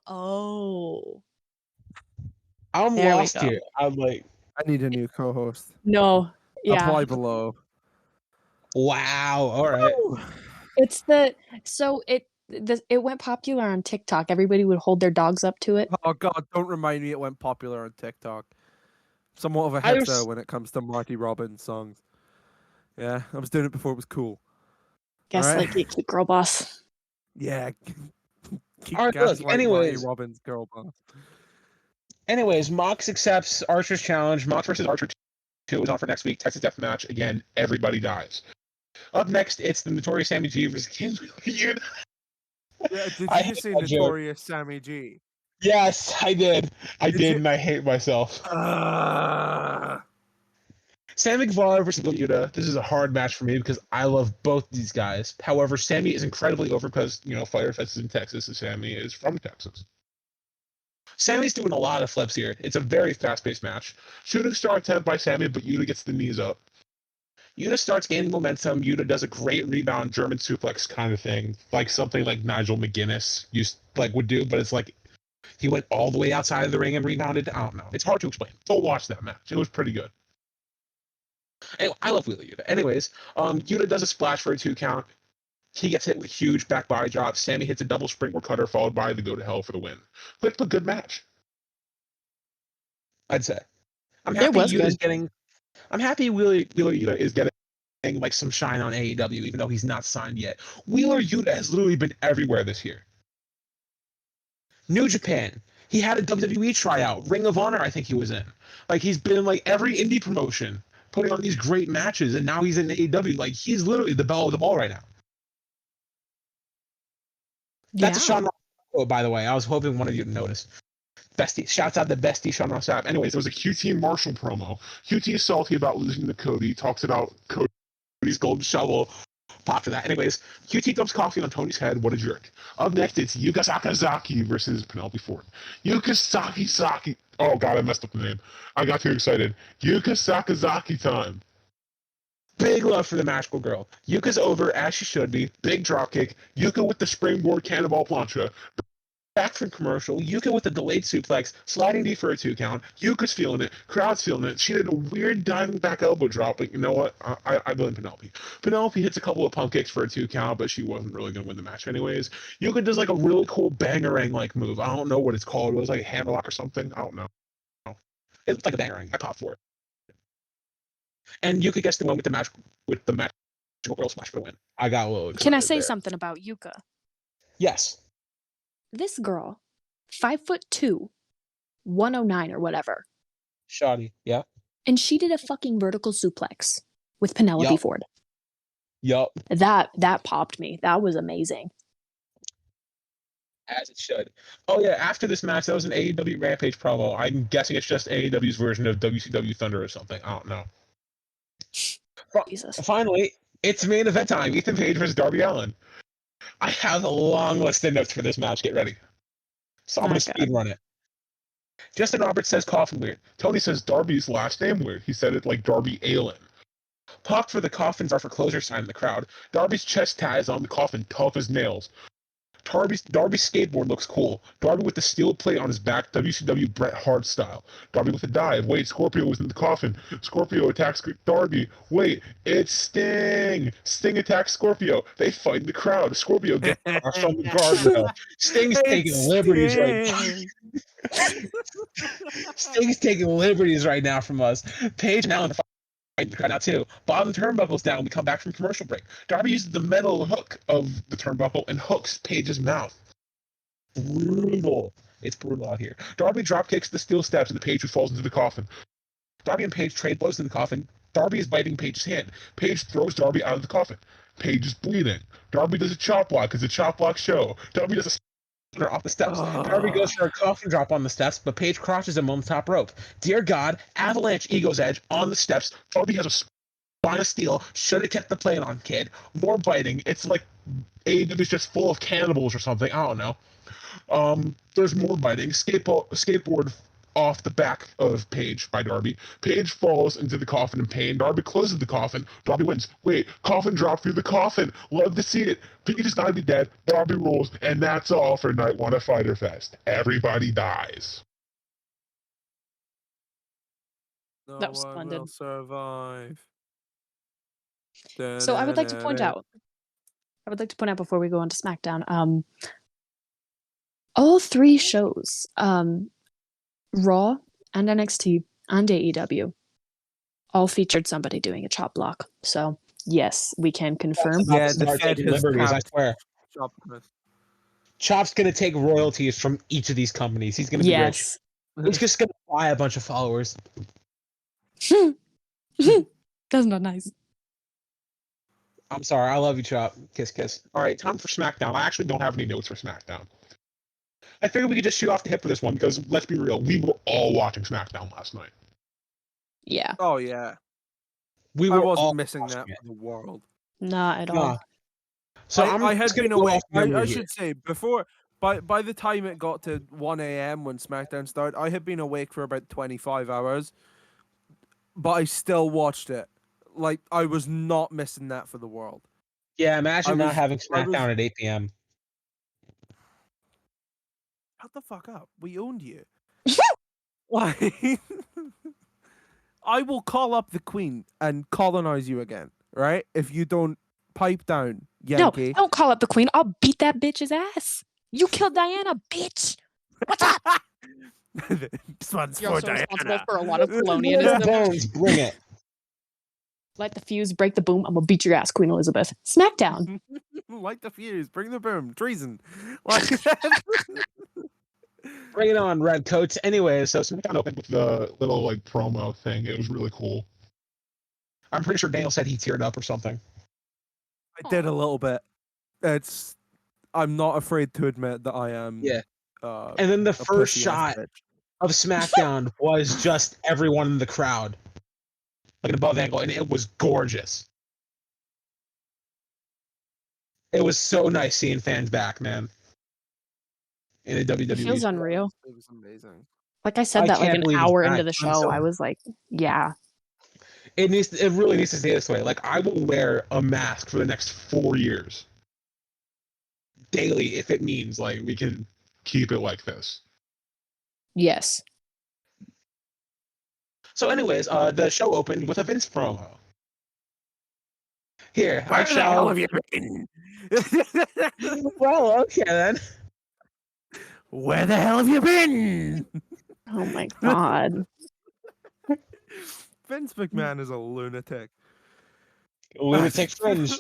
Oh. I'm There we lost go. here. I'm like, I need a new co-host. No. Yeah. Apply below. wow. All right. It's it went popular on TikTok. Everybody would hold their dogs up to it. Oh God, don't remind me it went popular on TikTok. Somewhat of a hipster when it comes to Marty Robbins songs. Yeah, I was doing it before it was cool. Gaslight Gatekeep Girl Boss. Yeah. Keep All right, look, anyways. Marty Robbins girl boss. Anyways, Mox accepts Archer's challenge. Mox versus Archer 2 is on for next week. Texas Deathmatch. Again, everybody dies. Up next, it's the Notorious Sammy G versus Kings Union. Yeah, did you just say Notorious Sammy G? Yes, I did. I did, and I hate myself. Sammy Guevara versus Bill Yuta. This is a hard match for me because I love both these guys. However, Sammy is incredibly over because, Fyter Fest is in Texas and Sammy is from Texas. Sammy's doing a lot of flips here. It's a very fast-paced match. Shooting star attempt by Sammy, but Yuta gets the knees up. Yuta starts gaining momentum. Yuta does a great rebound German suplex kind of thing, like something like Nigel McGuinness would do, but it's like he went all the way outside of the ring and rebounded. I don't know. It's hard to explain. Go watch that match. It was pretty good. Anyway, I love Wheeler Yuta. Anyways, Yuta does a splash for a 2 count. He gets hit with a huge back body drop. Sammy hits a double springboard cutter followed by the go to hell for the win. But it's a good match, I'd say. I'm happy Wheeler Yuta is getting like some shine on AEW, even though he's not signed yet. Wheeler Yuta has literally been everywhere this year. New Japan. He had a WWE tryout. Ring of Honor, I think he was in. Like, he's been in like every indie promotion, putting on these great matches, and now he's in AEW. Like, he's literally the belle of the ball right now. That's a Sean Ross quote, by the way. I was hoping one of you would notice. Bestie. Shouts out the bestie, Sean Ross Sapp. Anyways, there was a QT Marshall promo. QT is salty about losing to Cody. He talks about Cody's golden shovel. pop for that. Anyways, QT dumps coffee on Tony's head. What a jerk. Up next, it's Yuka Sakazaki versus Penelope Ford. Yuka Saki. Oh, God, I messed up the name. I got too excited. Yuka Sakazaki time. Big love for the magical girl. Yuka's over as she should be. Big dropkick. Yuka with the springboard cannonball plancha. Back from commercial. Yuka with the delayed suplex. Sliding D for a 2 count. Yuka's feeling it. Crowd's feeling it. She did a weird diving back elbow drop, but you know what? I blame Penelope. Penelope hits a couple of pump kicks for a 2 count, but she wasn't really going to win the match anyways. Yuka does like a really cool bangerang-like move. I don't know what it's called. It was like a hammerlock or something. I don't know. It looked like a bangerang. I popped for it. And Yuka gets the win with the magical girl smash for the win. I got a little excited. Can I say there. something about Yuka? Yes. This girl, 5'2", 109 or whatever, Shoddy. Yeah. and she did a fucking vertical suplex with Penelope Yup. Ford. Yup. That popped me. That was amazing. As it should. Oh yeah, after this match, that was an AEW Rampage promo. I'm guessing it's just AEW's version of WCW Thunder or something. I don't know. Jesus. Finally, it's main event time. Ethan Page versus Darby Allin. I have a long list of notes for this match. Get ready. So I'm going to speed run it. Justin Roberts says coffin weird. Tony says Darby's last name weird. He said it like Darby Allin. Popped for the coffins are for closure sign in the crowd. Darby's chest ties on the coffin tough as nails. Darby's skateboard looks cool. Darby with the steel plate on his back, WCW Bret Hart style. Darby with a dive. Wait, Scorpio was in the coffin. Scorpio attacks Darby. Wait, it's Sting. Sting attacks Scorpio. They fight in the crowd. Scorpio gets crushed on the guardrail. Sting's taking liberties right now. Sting's taking liberties right now from us. Paige and Allen fight the crowd out too. Bottom turnbuckle's down. We come back from commercial break. Darby uses the metal hook of the turnbuckle and hooks Paige's mouth. Brutal. It's brutal out here. Darby dropkicks the steel steps and the Paige who falls into the coffin. Darby and Paige trade blows in the coffin. Darby is biting Paige's hand. Paige throws Darby out of the coffin. Paige is bleeding. Darby does a chop block. It's a chop block show. Darby does a off the steps. Darby goes for a coffin drop on the steps, but Paige crosses him on the top rope. Dear God, avalanche Ego's Edge on the steps. Darby has a spine of steel. Should have kept the plate on, kid. More biting. It's like AEW is just full of cannibals or something. I don't know. There's more biting. Skateboard off the back of Paige by Darby. Paige falls into the coffin in pain. Darby closes the coffin. Darby wins. Wait, coffin drop through the coffin. Love to see it. Paige is gotta be dead. Darby rules. And that's all for Night 1 of Fyter Fest. Everybody dies. No That was one splendid. will survive. So I would like to point out before we go on to SmackDown, all 3 shows, Raw and NXT and AEW, all featured somebody doing a chop block. So yes, we can confirm. Yeah, the Fed has liberties, I capped swear. Chop's gonna take royalties from each of these companies. He's gonna be rich. He's just gonna buy a bunch of followers. That's not nice. I'm sorry. I love you, Chop. Kiss, kiss. All right, time for SmackDown. I actually don't have any notes for SmackDown. I figured we could just shoot off the hip for this one because, let's be real, we were all watching SmackDown last night. Yeah. Oh yeah. We I were wasn't all missing watching that it. for the world. Not at all. Nah. So I had just gonna been go awake. off memory I here. should say before by the time it got to 1 a.m. when SmackDown started, I had been awake for about 25 hours, but I still watched it. Like I was not missing that for the world. Yeah, imagine not having I was- SmackDown at 8 p.m. Shut the fuck up. We owned you. Like, I will call up the Queen and colonize you again, right? If you don't pipe down, Yankee. No, don't call up the Queen. I'll beat that bitch's ass. You killed Diana, bitch. What's up? This one's You're for also Diana. responsible for a lot of Bring the colonialism. bones, bring it. Light the fuse, break the boom. I'm gonna beat your ass, Queen Elizabeth. SmackDown. Light the fuse, bring the boom, treason. Like, Bring it on, Redcoats. Anyway, so SmackDown opened with the little like promo thing. It was really cool. I'm pretty sure Daniel said he teared up or something. I did a little bit. I'm not afraid to admit that I am. Yeah. And And then the first shot bitch. of SmackDown was just everyone in the crowd, like an above angle, and it was gorgeous. It was so nice seeing fans back, man. In a It WWE. feels unreal. It was amazing. Like I said I that like can't an believe it's hour back. into the I'm show. so- I was like, yeah. It really needs to stay this way. Like I will wear a mask for the next 4 years. Daily, if it means like we can keep it like this. Yes. So, anyways, the show opened with a Vince promo. Here, Where I the hell shall. have you been? Well, okay then. Where the hell have you been? Oh my god. Vince McMahon is a lunatic. Lunatic fringe.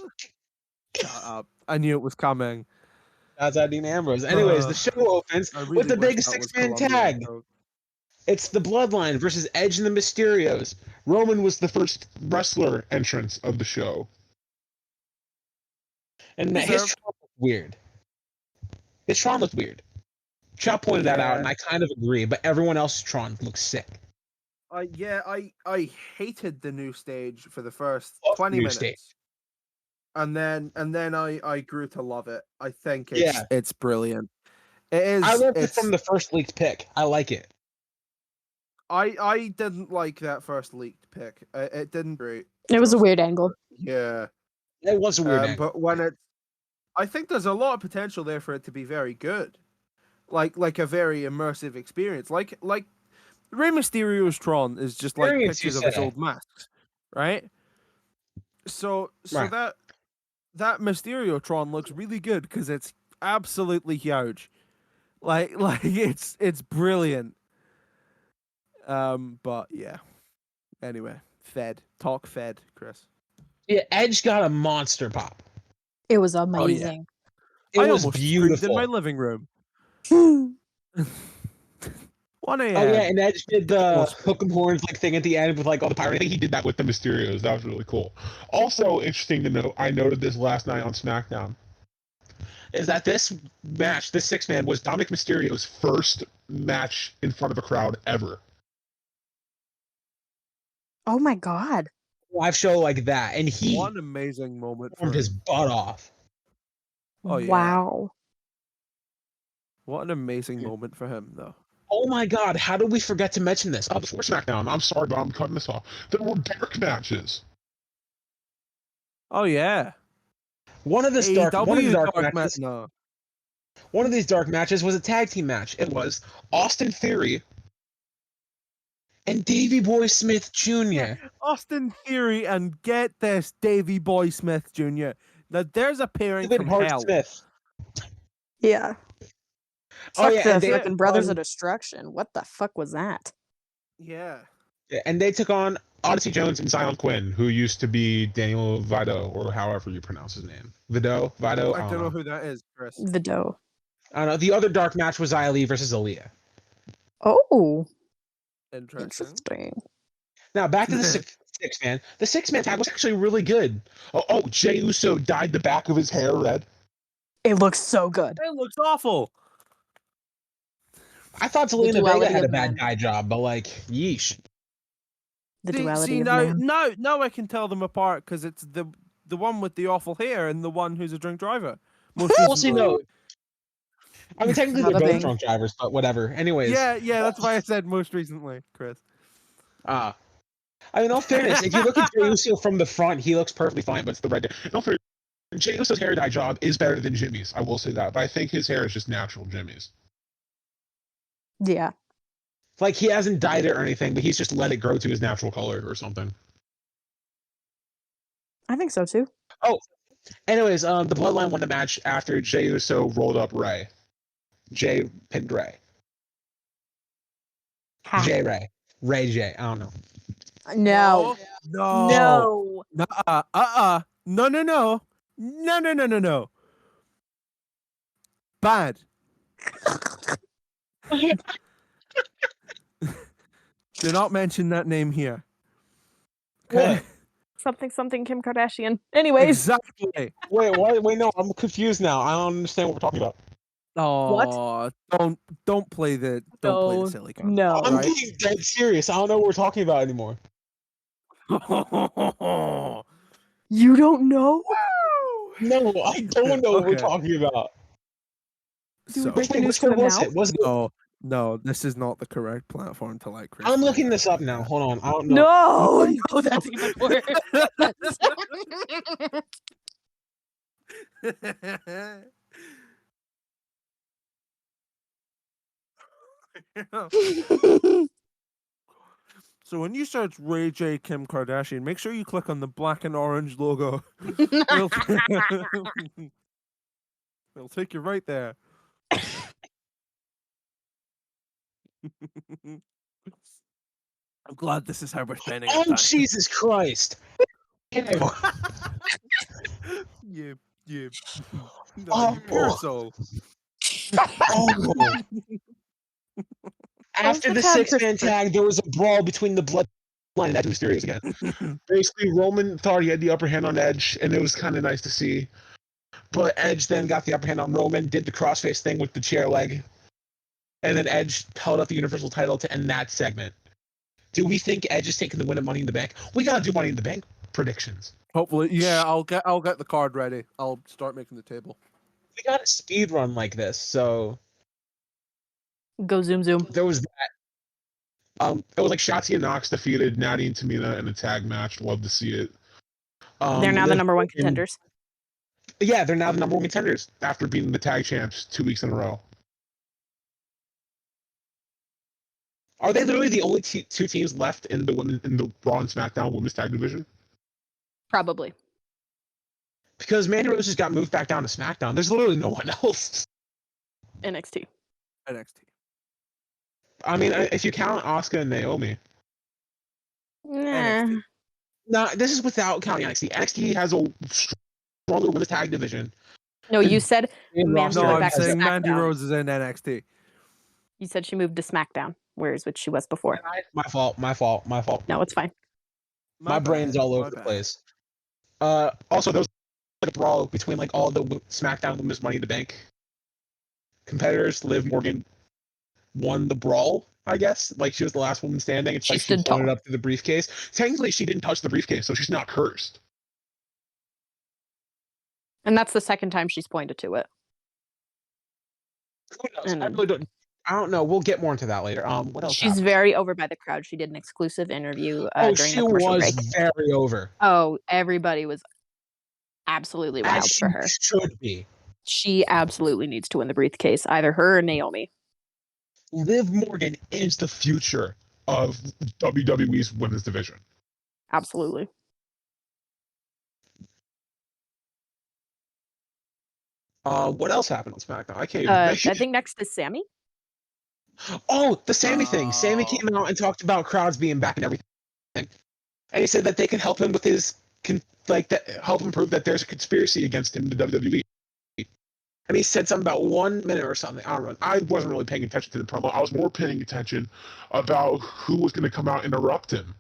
Shut up. I knew it was coming. That's Dean Ambrose. Anyways, the show opens I with really the wish big that was 6-man Colombian tag. joke. It's the Bloodline versus Edge and the Mysterios. Roman was the first wrestler entrance of the show. And his Deserved. Tron looked weird. His Tron looked weird. Chop pointed that out, Yeah. and I kind of agree, but everyone else's Tron looks sick. I hated the new stage for the first Love the 20 new minutes. stage. And then I grew to love it. I think Yeah. it's brilliant. It is. I loved it It's from the first leaked pick. I like it. I didn't like that first leaked pick. It didn't great. It was a just- weird angle. Yeah. It was a weird angle. But when it, I think there's a lot of potential there for it to be very good, like a very immersive experience. Like Rey Mysterio's Tron is just like Experience, you pictures of his say. old masks, right? So Right. that Mysterio Tron looks really good because it's absolutely huge. Like it's brilliant. But yeah. Anyway, Talk Fed, Chris. Yeah, Edge got a monster pop. It was amazing. It I was almost screamed beautiful. in my living room. 1 a.m. Oh yeah, and Edge did the Almost hook 'em horns like thing at the end with like all the pirate. I think he did that with the Mysterios. That was really cool. Also interesting to note, I noted this last night on SmackDown, is that this match, this 6-man, was Dominic Mysterio's first match in front of a crowd ever. Oh my god. Live show like that, and he What an amazing moment for performed his him. butt off. Oh, yeah. Wow. What an amazing moment for him, though. Oh my god, how did we forget to mention this? Oh, before SmackDown, I'm sorry, but I'm cutting this off. There were dark matches. Oh yeah. One of these dark matches. No. One of these dark matches was a tag team match. It was Austin Theory and Davey Boy Smith Jr. Austin Theory and get this, Davey Boy Smith Jr. Now there's a pairing David from Hart hell. Smith. Yeah. Oh Fuck yeah, the and they fucking Brothers on- of Destruction. What the fuck was that? Yeah. Yeah, and they took on Odyssey Jones and Zion Quinn, who used to be Daniel Vido, or however you pronounce his name. Vido? I don't know who that is, Chris. The dough. I don't know. The other dark match was Xia Li versus Aaliyah. Oh. Interesting. Interesting. Now back to the six man. The 6-man tag was actually really good. Oh, Jey Uso dyed the back of his hair red. It looks so good. It looks awful. I thought Zelina Vega duality had a of bad man. guy job, but like, yeesh. The See, duality of now, man. now I can tell them apart because it's the one with the awful hair and the one who's a drink driver. Most Well, see, recently. no. I mean, technically they're Another both thing. drunk drivers, but whatever. Anyways. Yeah, that's why I said most recently, Chris. I mean, in all fairness, if you look at Jey Uso from the front, he looks perfectly fine, but it's the red hair. In all fairness, Jey Uso's hair dye job is better than Jimmy's. I will say that, but I think his hair is just natural Jimmy's. Yeah. Like, he hasn't dyed it or anything, but he's just let it grow to his natural color or something. I think so too. Anyways, the Bloodline won the match after Jey Uso rolled up Ray. Jay pinned Ray. Ha. Jay Ray. Ray J. I don't know. No. No. No. No. Bad. Do not mention that name here. Okay? Something Kim Kardashian. Anyways. Exactly. Wait, what? Wait, no, I'm confused now. I don't understand what we're talking about. Oh, don't play the silly card. No. I'm Right. being dead serious. I don't know what we're talking about anymore. You don't know? No, I don't know what we're Okay. talking about. Do we So, break the Wait, news which to one him was now? it? Was it? no, this is not the correct platform to like Chris. I'm looking this up now. Hold on. I don't know. No, that's even worse. So when you search Ray J Kim Kardashian, make sure you click on the black and orange logo. It'll, it'll take you right there. I'm glad this is how we're spending our Oh, time. Jesus Christ. Yeah. No, Oh. you pure soul. Oh. After the six-man tag, there was a brawl between the Bloodline and Edge Mysterio again. Basically, Roman thought he had the upper hand on Edge, and it was kind of nice to see. But Edge then got the upper hand on Roman, did the crossface thing with the chair leg, and then Edge held up the Universal title to end that segment. Do we think Edge is taking the win of Money in the Bank? We gotta do Money in the Bank predictions. Hopefully, yeah. I'll get the card ready. I'll start making the table. We got a speed run like this, so Go zoom. there was that. It was like Shotzi and Knox defeated Natty and Tamina in a tag match. Love to see it. They're now the number one contenders. Yeah, they're now the number one contenders after beating the tag champs 2 weeks in a row. Are they literally the only two teams left in the Raw and SmackDown Women's Tag Division? Probably. Because Mandy Rose just got moved back down to SmackDown. There's literally no one else. NXT. I mean, if you count Asuka and Naomi. Nah. No, this is without counting NXT. NXT has a stronger women's tag division. No, you said Mandy No, went I'm back to saying Mandy SmackDown. Rose is in NXT. You said she moved to SmackDown, whereas which she was before. My fault. No, it's fine. My brain's all over the place. Also, there was like a brawl between like all the SmackDown Women's Money in the Bank competitors. Liv Morgan won the brawl, I guess. Like she was the last woman standing. It's like she held it up to the briefcase. Technically, she didn't touch the briefcase, so she's not cursed. And that's the second time she's pointed to it. Who knows? I don't know. We'll get more into that later. What else? She's very over by the crowd. She did an exclusive interview during the commercial break. Very over. Oh, everybody was absolutely wild for her. Should be. She absolutely needs to win the briefcase, either her or Naomi. Liv Morgan is the future of WWE's women's division. Absolutely. What else happened on SmackDown? I can't even I think next is Sammy. Oh, the Sammy thing. Sammy came out and talked about crowds being back and everything. And he said that they can help him with his help him prove that there's a conspiracy against him in the WWE. And he said something about 1 minute or something. I don't know. I wasn't really paying attention to the promo. I was more paying attention about who was going to come out and interrupt him.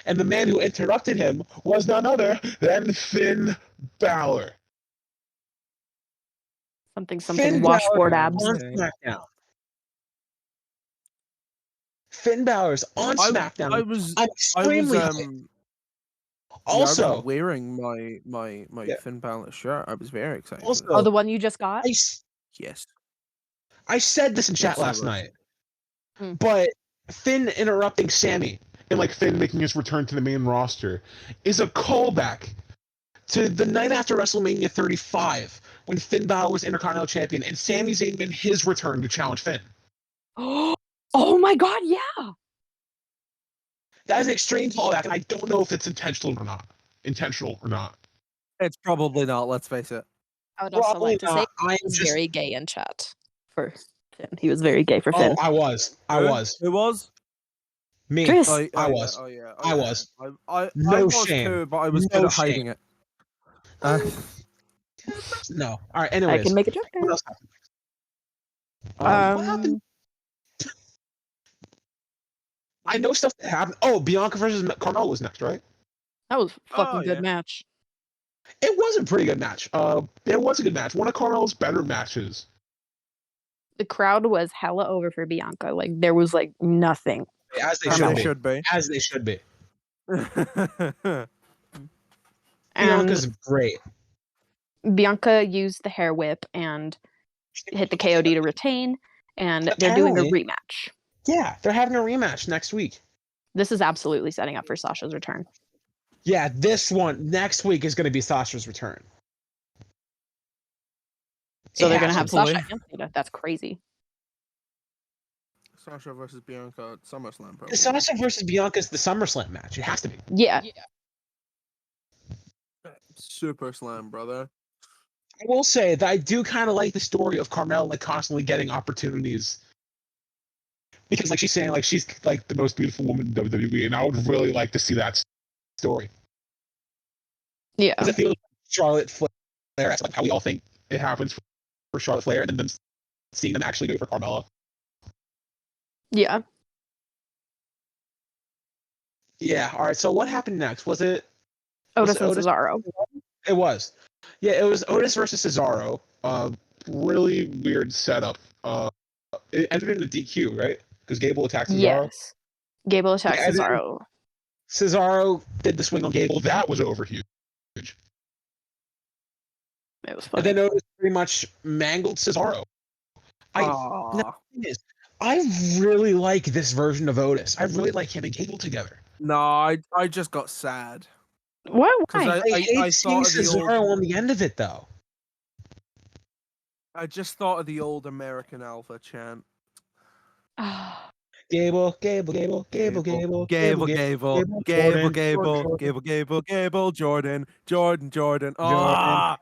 And the man who interrupted him was none other than Finn Balor. Something washboard abs. On SmackDown. Finn Balor's on SmackDown. I'm extremely hyped. Also, I was wearing my Finn Balor shirt. I was very excited. Also, the one you just got? Yes. I said this in chat last night. But Finn interrupting Sammy and Finn making his return to the main roster is a callback to the night after WrestleMania 35 when Finn Balor was Intercontinental Champion and Sami Zayn made his return to challenge Finn. Oh my God, yeah. That is an extreme callback, and I don't know if it's intentional or not. It's probably not, let's face it. I would also like to say he was very gay in chat for Finn. He was very gay for Finn. I was. Who was? Me. Chris. I was. Oh, yeah. I was. I no was shame. too, but I was good at hiding it. No. All right, anyways. I can make a joke there. What else happened? What happened? I know stuff that happened. Oh, Bianca versus Carmella was next, right? That was a fucking good match. It was a pretty good match. It was a good match. One of Carmella's better matches. The crowd was hella over for Bianca. There was nothing. As they should be. As they should be. And Bianca's great. Bianca used the hair whip and hit the KOD to retain, and they're doing a Apparently- rematch. Yeah, they're having a rematch next week. This is absolutely setting up for Sasha's return. Yeah, this one next week is going to be Sasha's return. So It they're going to has have to be. Sasha and Lita. That's crazy. Sasha versus Bianca at SummerSlam, probably. Sasha versus Bianca is the SummerSlam match. It has to be. Yeah. Super slam, brother. I will say that I do kind of like the story of Carmella like constantly getting opportunities. Because like she's saying like she's like the most beautiful woman in WWE, and I would really like to see that story. Yeah. Because it feels like Charlotte Flair, that's like how we all think it happens for Charlotte Flair, and then seeing them actually do it for Carmella. Yeah. Yeah. All right. So what happened next? Was it Otis and Otis? Cesaro. It was. Yeah, it was Otis versus Cesaro. Really weird setup. It ended in a DQ, right? Because Gable attacked Cesaro. Yes. Gable attacked Yeah, and then Cesaro. Cesaro did the swing on Gable. That was over huge. It was And funny. then Otis pretty much mangled Cesaro. Now, the thing is, I really like this version of Otis. I really like him and Gable together. No, I just got sad. What? Because Why? I hate I seeing thought of the old. Cesaro on the end of it, though. I just thought of the old American Alpha chant. Gable, Gable, Gable, Gable, Gable, Gable, Gable, Gable, Gable, Gable, Jordan, Jordan, Jordan. Ah,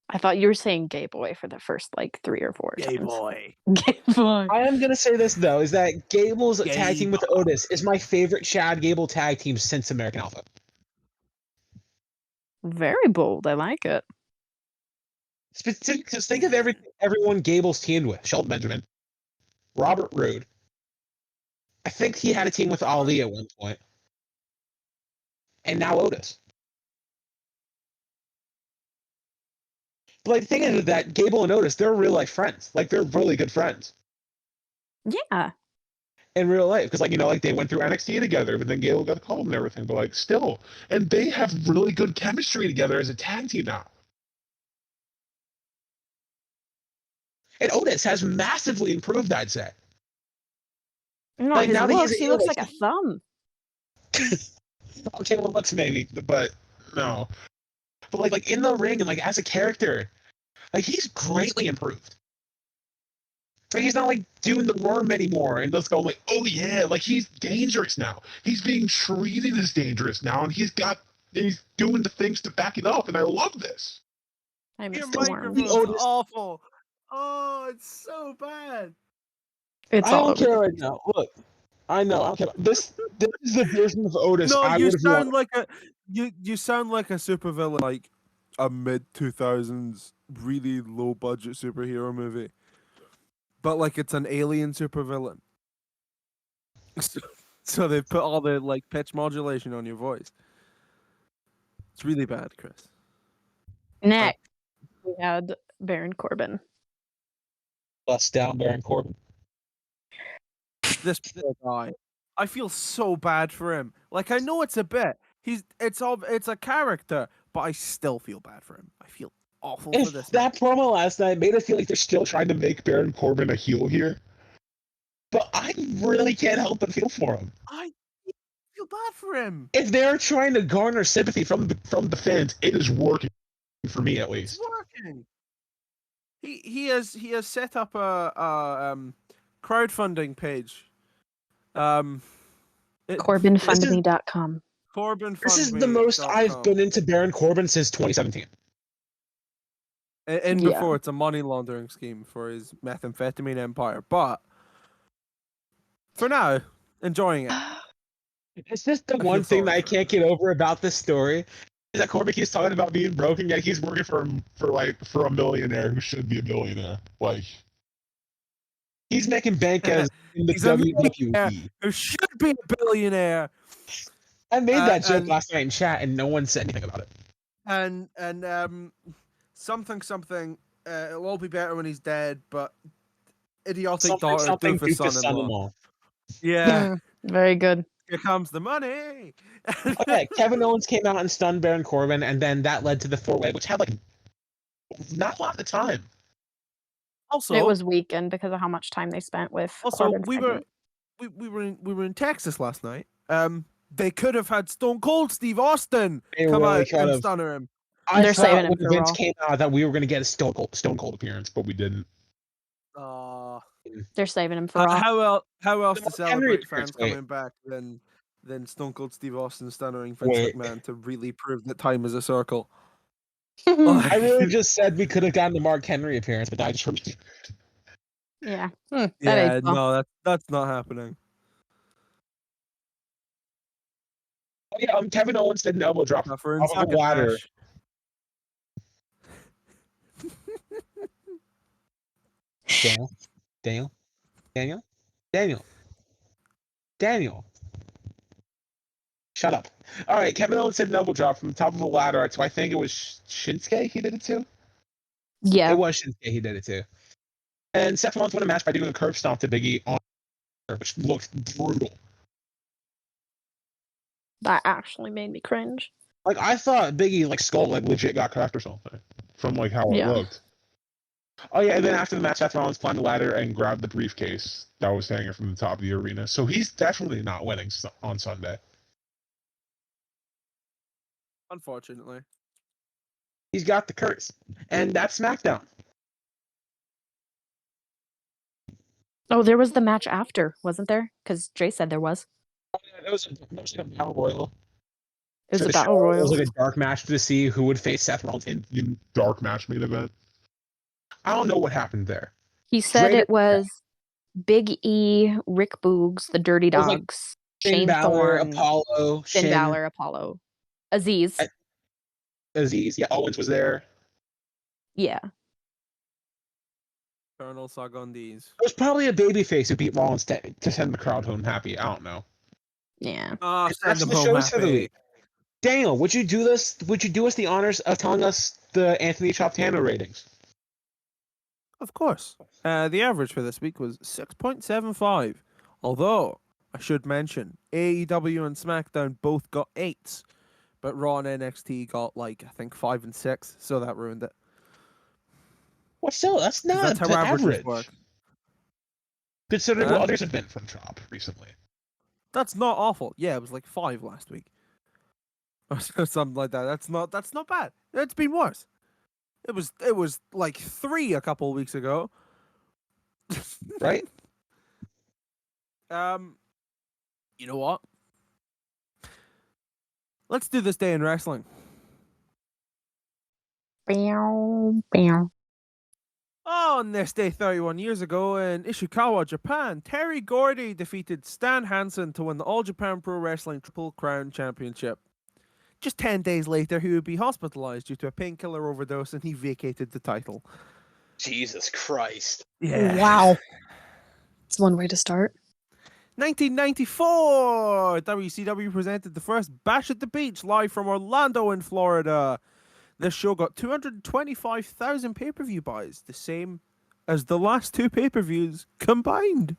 I thought you were saying gay boy for the first like 3 or 4 gay times. boy. Gay boy. I am gonna say this though, is that Gable's tag team with Gable. Otis is my favorite Chad Gable tag team since American Alpha. Very bold. I like it. Just think of everyone Gable's teamed with: Shelton Benjamin, Robert Roode. I think he had a team with Ali at one point, and now Otis. But like the thing is that Gable and Otis, they're real life friends. Like they're really good friends Yeah. in real life, because like like they went through NXT together, but then Gable got the call and everything. But like still, and they have really good chemistry together as a tag team now. And Otis has massively improved, I'd say. No, Like, his now that looks. he's He looks like a thumb. Okay, well, looks maybe, but no. But like in the ring and like as a character, like he's greatly improved. Like he's not like doing the worm anymore and just going like, oh yeah, like he's dangerous now. He's being treated as dangerous now, and he's doing the things to back it up, and I love this. I miss Your the worm. microphone's Otis- awful. Oh, it's so bad. It's I all don't over care the right now. Look, I know. I don't care. This is the version of Otis No, I you would have sound wanted. like you sound like a supervillain, like a mid 2000s really low budget superhero movie, but like it's an alien supervillain. So they put all the like pitch modulation on your voice. It's really bad, Chris. Next, we had Baron Corbin. Bust down Baron Corbin. This poor guy. I feel so bad for him. Like I know it's a bit. It's a character, but I still feel bad for him. I feel awful for this man. That promo last night made it feel like they're still trying to make Baron Corbin a heel here. But I really can't help but feel for him. I feel bad for him. If they're trying to garner sympathy from the fans, it is working for me at least. It's working. He has set up a crowdfunding page. CorbinFundMe.com. This is the most I've been into Baron Corbin since 2017. And Yeah. before it's a money laundering scheme for his methamphetamine empire, but for now, enjoying it. It's just the I one feel thing sorry that I for can't get over about this story is that Corbin keeps talking about being broken, yet he's working for a millionaire who should be a billionaire. Like he's making bank as in the He's a millionaire WWE. who should be a billionaire. I made that joke and- last night in chat, and no one said anything about it. And something. It'll all be better when he's dead. But idiotic daughter, doofus son-in-law. Yeah, Very good. Here comes the money. Okay, Kevin Owens came out and stunned Baron Corbin, and then that led to the 4-way, which had like not a lot of time. Also, It was weakened because of how much time they spent with Corbin's we segment. were in Texas last night. They could have had Stone Cold Steve Austin They come really out could and have. stunner him. They're thought saving him when for Vince Raw. came out that we were going to get a Stone Cold appearance, but we didn't. They're saving him for Raw. How else The to Mark Henry celebrate fans appearance, wait. coming back than Stone Cold Steve Austin stunnering Vince Wait. McMahon to really prove that time is a circle? I really just said we could have gotten the Mark Henry appearance, but I just remembered. Yeah. That Yeah, ain't well. no, that's not happening. Oh, yeah, Kevin Owens did an elbow drop Not for off of a ladder. Daniel. Shut up. All right, Kevin Owens did an elbow drop from the top of a ladder. So I think it was Shinsuke he did it to. Yeah. It was Shinsuke he did it to. And Seth Rollins won a match by doing a curb stomp to Big E on, which looked brutal. That actually made me cringe. Like I thought Big E skull legit got cracked or something from how it looked. Oh yeah, and then after the match, Seth Rollins climbed the ladder and grabbed the briefcase that was hanging from the top of the arena. So he's definitely not winning on Sunday. Unfortunately. He's got the curse, and that's SmackDown. Oh, there was the match after, wasn't there? Because Jay said there was. Oh, yeah, it was a battle royal. It was For a the battle show, royal. It was like a dark match to see who would face Seth Rollins in dark match main event. I don't know what happened there. He said it was Big E, Rick Boogs, the Dirty It was like Dogs, Finn Shane Balor, Thorne, Apollo, Finn Balor, Apollo, Aziz. Aziz. Yeah, Owens was there. Yeah. Colonel Sagundis. It was probably a babyface who beat Rollins to send the crowd home happy. I don't know. Yeah. Send them the home shows for the happy. week. Daniel, would you do this? Would you do us the honors of telling us the Anthony Choptano ratings? Of course. The average for this week was 6.75. Although, I should mention, AEW and SmackDown both got 8s. But Raw and NXT got, I think 5 and 6. So that ruined it. Well, still, that's not That's how the averages average. work. Considering what others have been from Chop recently. That's not awful. Yeah, it was 5 last week. Or something like that. That's not bad. It's been worse. It was 3 a couple of weeks ago. Right? You know what? Let's do this day in wrestling. Bow. On this day 31 years ago in Ishikawa, Japan, Terry Gordy defeated Stan Hansen to win the All Japan Pro Wrestling Triple Crown Championship. Just 10 days later, he would be hospitalized due to a painkiller overdose and he vacated the title. Jesus Christ. Yeah. Wow. It's one way to start. 1994, WCW presented the first Bash at the Beach live from Orlando in Florida. This show got 225,000 pay-per-view buys, the same as the last 2 pay-per-views combined.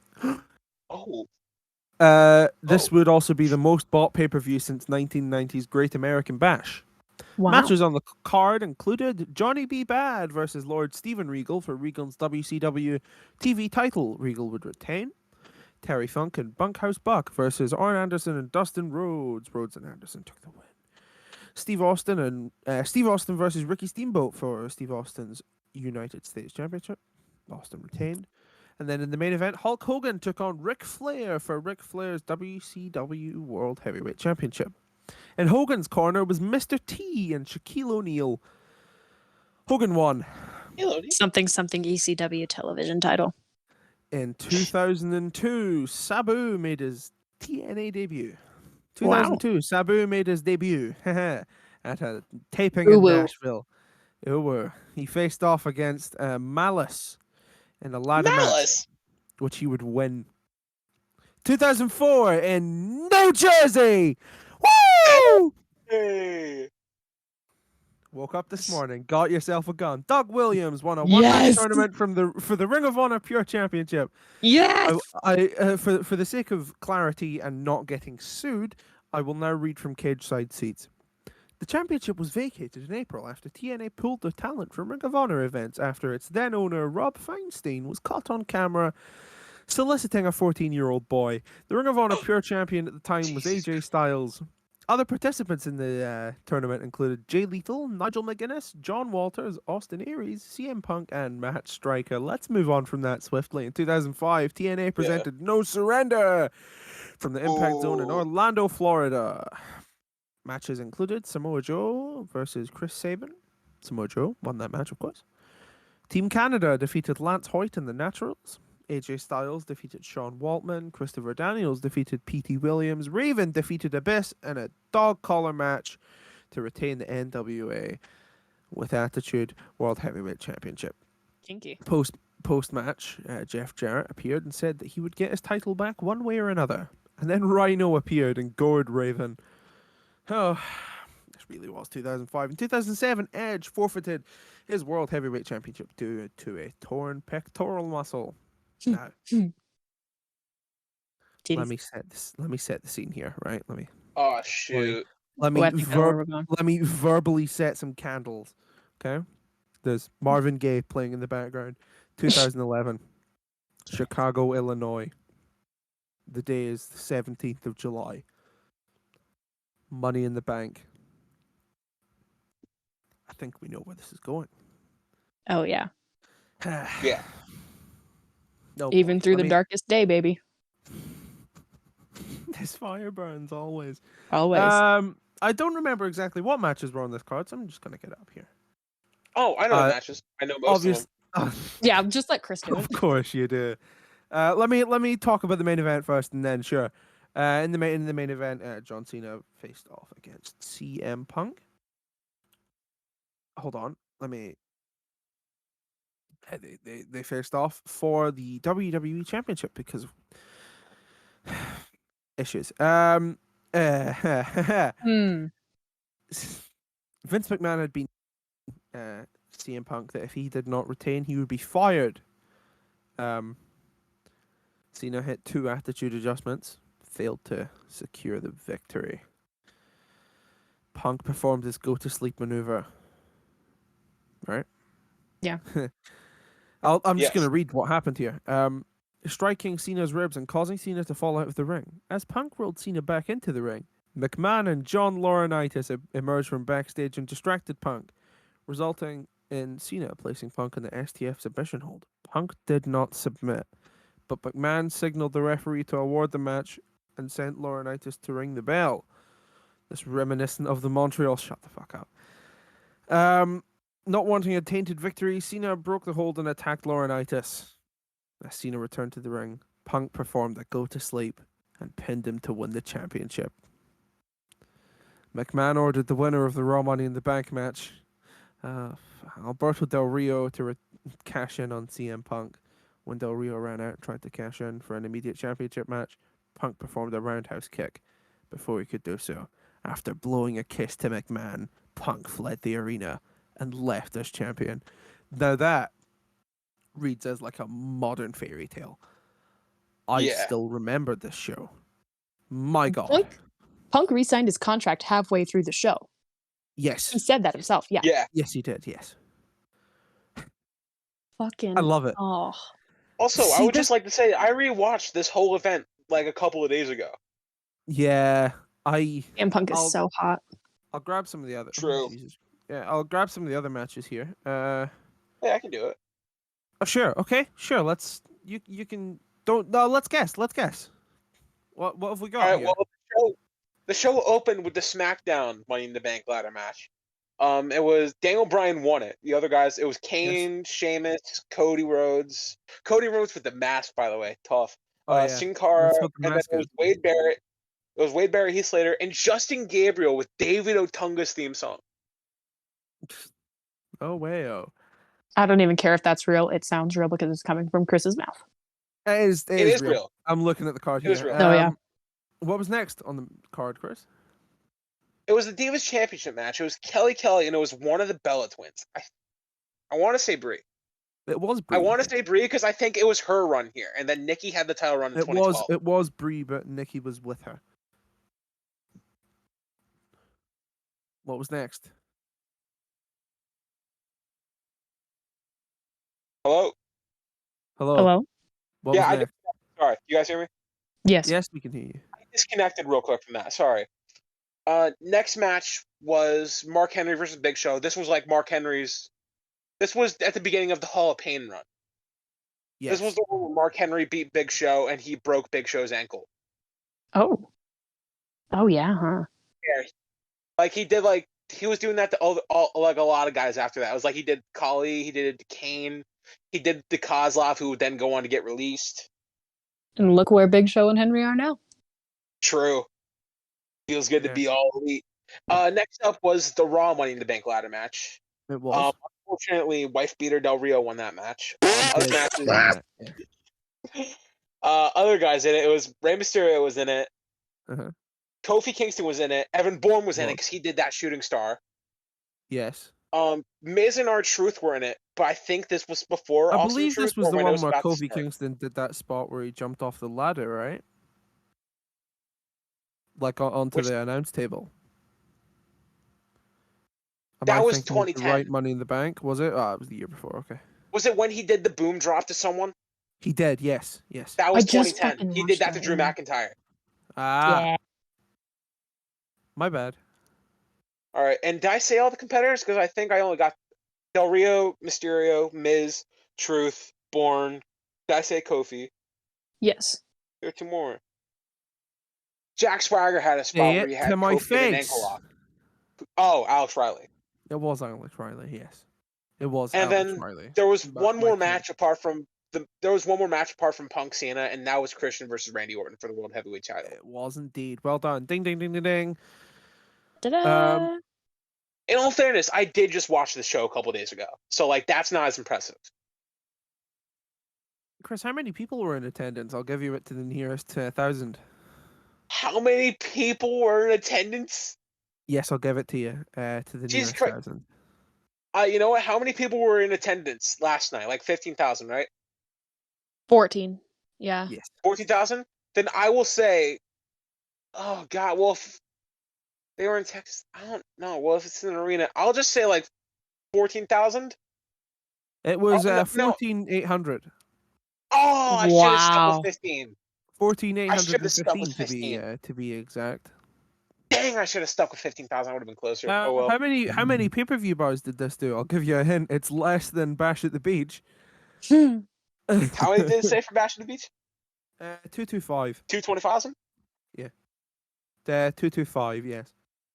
Oh. This would also be the most bought pay-per-view since 1990's Great American Bash. Wow. Matches on the card included Johnny B. Bad versus Lord Steven Regal for Regal's WCW TV title. Regal would retain. Terry Funk and Bunkhouse Buck versus Arn Anderson and Dustin Rhodes. Rhodes and Anderson took the win. Steve Austin versus Ricky Steamboat for Steve Austin's United States Championship. Austin retained. And then in the main event, Hulk Hogan took on Ric Flair for Ric Flair's WCW World Heavyweight Championship. In Hogan's corner was Mr. T and Shaquille O'Neal. Hogan won. Something ECW television title. In 2002, Sabu made his TNA debut. 2002, Sabu made his debut at a taping in Nashville. He faced off against Malice in a ladder match, which he would win. 2004 in New Jersey. Woo! Hey. Woke up this morning, got yourself a gun. Doug Williams won a one-match tournament for the Ring of Honor Pure Championship. Yes. For the sake of clarity and not getting sued, I will now read from Cage Side Seats. The championship was vacated in April after TNA pulled their talent from Ring of Honor events after its then owner Rob Feinstein was caught on camera soliciting a 14-year-old boy. The Ring of Honor Pure Champion at the time was AJ Styles. Other participants in the tournament included Jay Lethal, Nigel McGuinness, John Walters, Austin Aries, CM Punk, and Matt Striker. Let's move on from that swiftly. In 2005, TNA presented No Surrender from the Impact Zone in Orlando, Florida. Matches included Samoa Joe versus Chris Sabin. Samoa Joe won that match, of course. Team Canada defeated Lance Hoyt and the Naturals. AJ Styles defeated Sean Waltman. Christopher Daniels defeated P.T. Williams. Raven defeated Abyss in a dog collar match to retain the NWA with Attitude World Heavyweight Championship. Kinky. Post match, Jeff Jarrett appeared and said that he would get his title back one way or another. And then Rhino appeared and gored Raven. Oh, this really was 2005. In 2007, Edge forfeited his World Heavyweight Championship due to a torn pectoral muscle. Now, let me set the scene here, right? Oh shoot! Let me I think I know where we're going. let me verbally set some candles. Okay, there's Marvin Gaye playing in the background. 2011, Chicago, Illinois. The day is the 17th of July. Money in the Bank. I think we know where this is going. Oh yeah. Yeah. No, Even through the darkest day, baby. This fire burns always. Always. I don't remember exactly what matches were on this card, so I'm just gonna get it up here. Oh, I know the matches. I know most of them. Yeah, just let Chris do it. Of course you do. Let me talk about the main event first, and then sure. In the main event, John Cena faced off against CM Punk. Hold on, let me. They faced off for the WWE Championship because of issues. Vince McMahon had been CM Punk that if he did not retain, he would be fired. Cena hit 2 attitude adjustments, failed to secure the victory. Punk performed his go-to-sleep maneuver. Right? Yeah. I'm just going to read what happened here. Striking Cena's ribs and causing Cena to fall out of the ring. As Punk rolled Cena back into the ring, McMahon and John Laurinaitis emerged from backstage and distracted Punk, resulting in Cena placing Punk in the STF submission hold. Punk did not submit, but McMahon signaled the referee to award the match and sent Laurinaitis to ring the bell. This reminiscent of the Montreal. Shut the fuck up. Not wanting a tainted victory, Cena broke the hold and attacked Laurinaitis. As Cena returned to the ring, Punk performed a go-to-sleep and pinned him to win the championship. McMahon ordered the winner of the Raw Money in the Bank match, Alberto Del Rio, to cash in on CM Punk. When Del Rio ran out and tried to cash in for an immediate championship match, Punk performed a roundhouse kick before he could do so. After blowing a kiss to McMahon, Punk fled the arena and left as champion. Now that reads as like a modern fairy tale. I still remember this show. My God. Punk re-signed his contract halfway through the show. Yes. He said that himself. Yeah. Yes, he did. Yes. Fucking. I love it. Oh. Also, I would just like to say I rewatched this whole event like a couple of days ago. Yeah, And Punk is so hot. I'll grab some of the other. True. Oh, Jesus. Yeah, I'll grab some of the other matches here. Yeah, I can do it. Oh, sure. Okay, sure. Let's. You can. Don't. No. Let's guess. Let's guess. What have we got? All right. Here? Well, the show opened with the SmackDown Money in the Bank ladder match. It was Daniel Bryan won it. The other guys, it was Kane, Sheamus, Cody Rhodes. Cody Rhodes with the mask, by the way, tough. Sin Cara, and then it was Wade Barrett. It was Wade Barrett, Heath Slater, and Justin Gabriel with David Otunga's theme song. Oh, wayo. I don't even care if that's real. It sounds real because it's coming from Chris's mouth. It is real. I'm looking at the card here. It is real. Oh, yeah. What was next on the card, Chris? It was the Divas Championship match. It was Kelly, and it was one of the Bella twins. I want to say Brie. It was I Brie. want to say Brie because I think it was her run here, and then Nikki had the title run in It 2012. was Brie, but Nikki was with her. What was next? Hello? Hello. Hello? What Yeah, was next? Sorry, you guys hear me? Yes. Yes, we can hear you. I disconnected real quick from that. Sorry. Next match was Mark Henry versus Big Show. This was like Mark Henry's. This was at the beginning of the Hall of Pain run. Yes. This was the one where Mark Henry beat Big Show and he broke Big Show's ankle. Oh. Oh yeah, huh? Yeah, like he was doing that to like a lot of guys after that. It was like he did Kali, he did it to Kane, he did the Kozlov, who would then go on to get released. And look where Big Show and Henry are now. True. Feels good to Yeah. be all elite. Next up was the Raw Money in the Bank ladder match. It was. Unfortunately, wife beater Del Rio won that match. Other matches, other guys in it. It was Rey Mysterio was in it. Uh-huh. Kofi Kingston was in it. Evan Bourne was in it Was. because he did that shooting star. Yes. Miz and R-Truth were in it, but I think this was before I Austin believe Truth this was or the when it one was where about to Kofi start. Kingston did that spot where he jumped off the ladder, right? Like onto Which- the announce table. Am That I was thinking of the 2010. right Money in the Bank? Was it? Ah, it was the year before. Okay. Was it when he did the boom drop to someone? He did. Yes. Yes. That was I just 2010. fucking He watched did that to that Drew one. McIntyre. Ah. Yeah. My bad. All right, and did I say all the competitors? Because I think I only got Del Rio, Mysterio, Miz, Truth, Bourne. Did I say Kofi? Yes. There are two more. Jack Swagger had a spot Say where he it had to my Kofi in an ankle face. lock. Oh, Alex Riley. It was Alex Riley. Yes. It was And Alex then Riley. there was But one my more king. match apart from Punk Cena, and that was Christian versus Randy Orton for the World Heavyweight title. It was indeed. Well done. Ding ding ding ding ding. Ta-da! In all fairness, I did just watch the show a couple days ago, so like that's not as impressive. Chris, how many people were in attendance? I'll give you it to the nearest 1,000. How many people were in attendance? Yes, I'll give it to you to the Jesus nearest Christ. 1,000. You know what? How many people were in attendance last night? Like 15,000, right? 14. Yeah. Yes. 14,000? Then I will say, oh God, well, if they were in Texas, I don't know. Well, if it's in an arena, I'll just say like 14,000. It was no. 14,800. Oh, I should have stuck Wow. with 15. 14,815 15. to be exact. Dang, I should have stuck with 15,000. I would have been closer. Oh well. How many pay-per-view bars did this do? I'll give you a hint. It's less than Bash at the Beach. Hmm. How many did it say for Bash at the Beach? 225. 220,000? 225. Yes.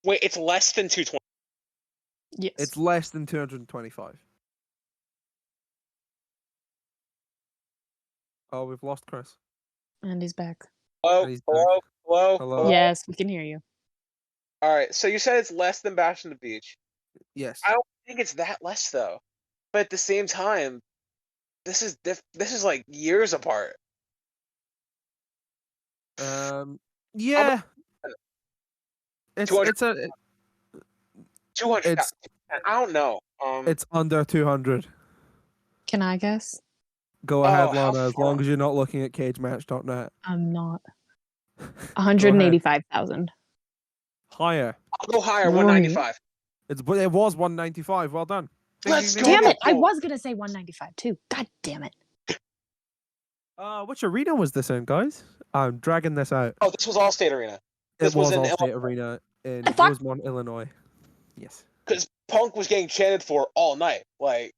Wait, it's less than 220. Yes. It's less than 225. Oh, we've lost Chris. And he's back. Hello, And he's hello, hello, Hello. hello. Yes, we can hear you. All right, so you said it's less than Bash on the Beach. Yes. I don't think it's that less though. But at the same time, this is like years apart. Yeah. It's 200 it's a 200. it's I don't know. it's under 200. Can I guess? Go ahead, how Lana, as far? long as you're not looking at cagematch.net. I'm not. 185,000. Higher. I'll go higher, Right. 195. It was 195. Well done. Ding, Let's ding, go. ding, Damn it! I Cool. was gonna say 195 too. God damn it. Which arena was this in, guys? I'm dragging this out. Oh, this was Allstate Arena. This It was was in Allstate Arena in The fuck? Rosemont, Illinois. Yes. because Punk was getting chanted for all night. Like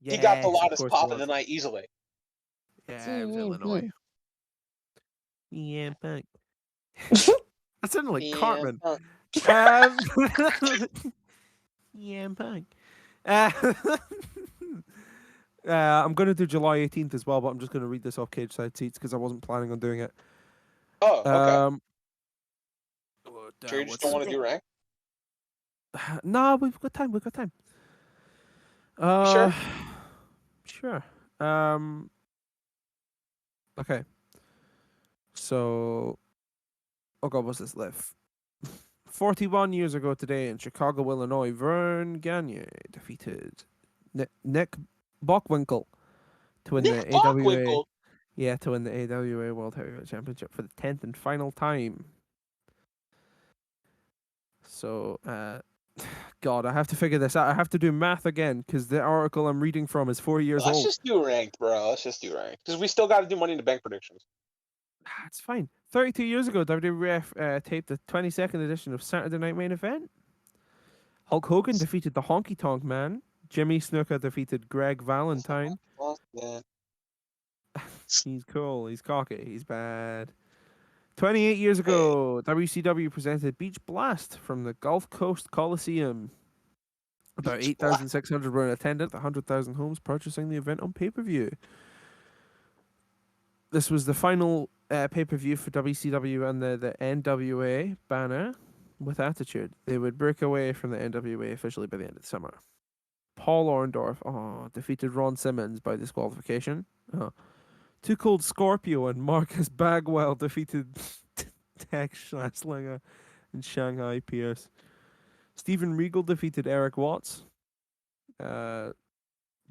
he got the Yes, of loudest course pop it of the was. night easily. Yeah, it was Mhm. Illinois. Yeah, Punk. That sounded like Yeah, Cartman. Punk. Yeah, Punk. I'm going to do July 18th as well, but I'm just going to read this off Cage Side Seats because I wasn't planning on doing it. Oh, okay. Sure, you just what's don't want to the- do rank? No, we've got time. We've got time. Sure. Sure. Okay. So, oh god, what's this left? 41 years ago today in Chicago, Illinois, Vern Gagne defeated Nick Bockwinkel to win Nick the AWA. Bockwinkel. Yeah, to win the AWA World Heavyweight Championship for the 10th and final time. So, God, I have to figure this out. I have to do math again because the article I'm reading from is 4 years Let's old. just do ranked, bro. Let's just do ranked because we still got to do Money in the Bank predictions. It's fine. 32 years ago, WWF taped the 22nd edition of Saturday Night Main Event. Hulk Hogan defeated the Honky Tonk Man. Jimmy Snuka defeated Greg Valentine. Fuck that. He's cool. He's cocky. He's bad. 28 years ago, WCW presented Beach Blast from the Gulf Coast Coliseum. About Beach 8,600 were in attendance, 100,000 homes purchasing the event on pay-per-view. This was the final pay-per-view for WCW under the NWA banner with Attitude. They would break away from the NWA officially by the end of the summer. Paul Orndorff defeated Ron Simmons by disqualification. Too Cold Scorpio and Marcus Bagwell defeated Tex Schlesinger and Shanghai Pierce. Stephen Regal defeated Eric Watts.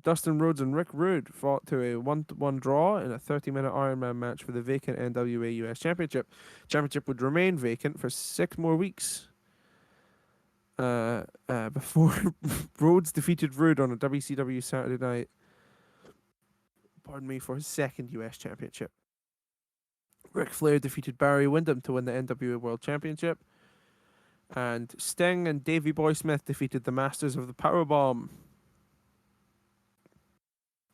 Dustin Rhodes and Rick Rude fought to a 1-1 draw in a 30-minute Ironman match for the vacant NWA US Championship. Championship would remain vacant for 6 more weeks before Rhodes defeated Rude on a WCW Saturday night. For his second US Championship. Ric Flair defeated Barry Windham to win the NWA World Championship. And Sting and Davey Boy Smith defeated the Masters of the Powerbomb.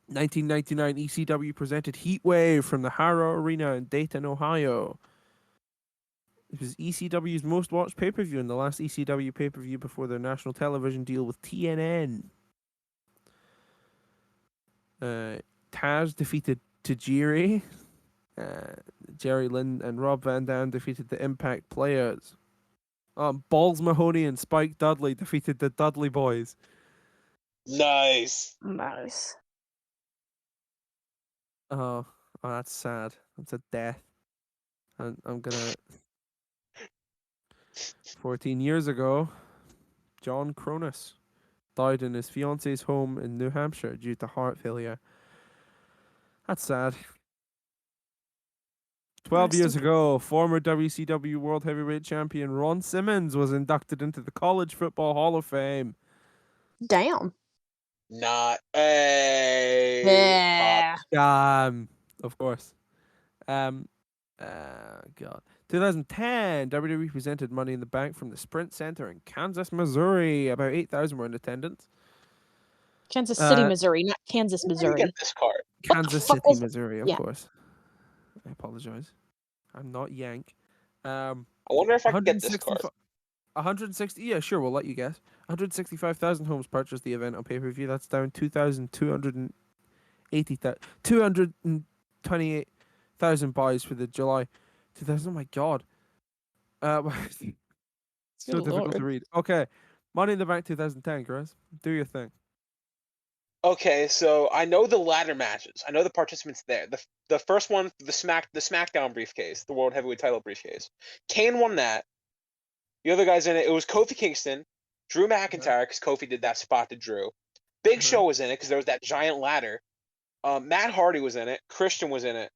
1999 ECW presented Heatwave from the Harrow Arena in Dayton, Ohio. It was ECW's most watched pay-per-view and the last ECW pay-per-view before their national television deal with TNN. Taz defeated Tajiri. Jerry Lynn and Rob Van Dam defeated the Impact Players. Balls Mahoney and Spike Dudley defeated the Dudley Boys. Nice. Nice. Oh, that's sad. That's a death. I'm gonna. 14 years ago, John Cronus died in his fiance's home in New Hampshire due to heart failure. That's sad. 12 years ago, former WCW World Heavyweight Champion Ron Simmons was inducted into the College Football Hall of Fame. Damn. Not a Yeah. Of course. God. 2010, WWE presented Money in the Bank from the Sprint Center in Kansas, Missouri. About 8,000 were in attendance. Kansas City, Missouri, not Kansas, Where do you Missouri. get this card? Kansas fuck City, was- Missouri, of Yeah. course. I apologize. I'm not Yank. I wonder if I can get this card. 160. Yeah, sure. We'll let you guess. 165,000 homes purchased the event on pay-per-view. That's down 228,000 buys for the July 2000. Oh my God. So Good difficult to Lord. read. Okay, Money in the Bank 2010, Chris. Do your thing. Okay, so I know the ladder matches. I know the participants there. The first one, the SmackDown briefcase, the World Heavyweight Title briefcase. Kane won that. The other guys in it, it was Kofi Kingston, Drew McIntyre, because Kofi did that spot to Drew. Big Show was in it because there was that giant ladder. Matt Hardy was in it. Christian was in it.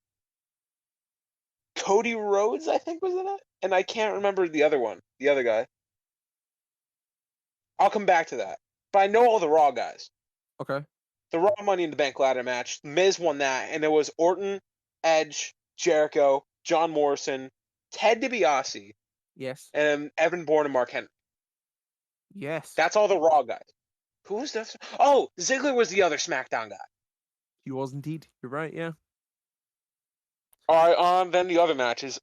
Cody Rhodes, I think, was in it. And I can't remember the other one, the other guy. I'll come back to that. But I know all the Raw guys. Okay. The Raw Money in the Bank ladder match, Miz won that, and it was Orton, Edge, Jericho, John Morrison, Ted DiBiase, Yes. and Evan Bourne and Mark Henry. Yes. That's all the Raw guys. Who was that? Oh, Ziggler was the other SmackDown guy. He was indeed. You're right. Yeah. All right, then the other matches.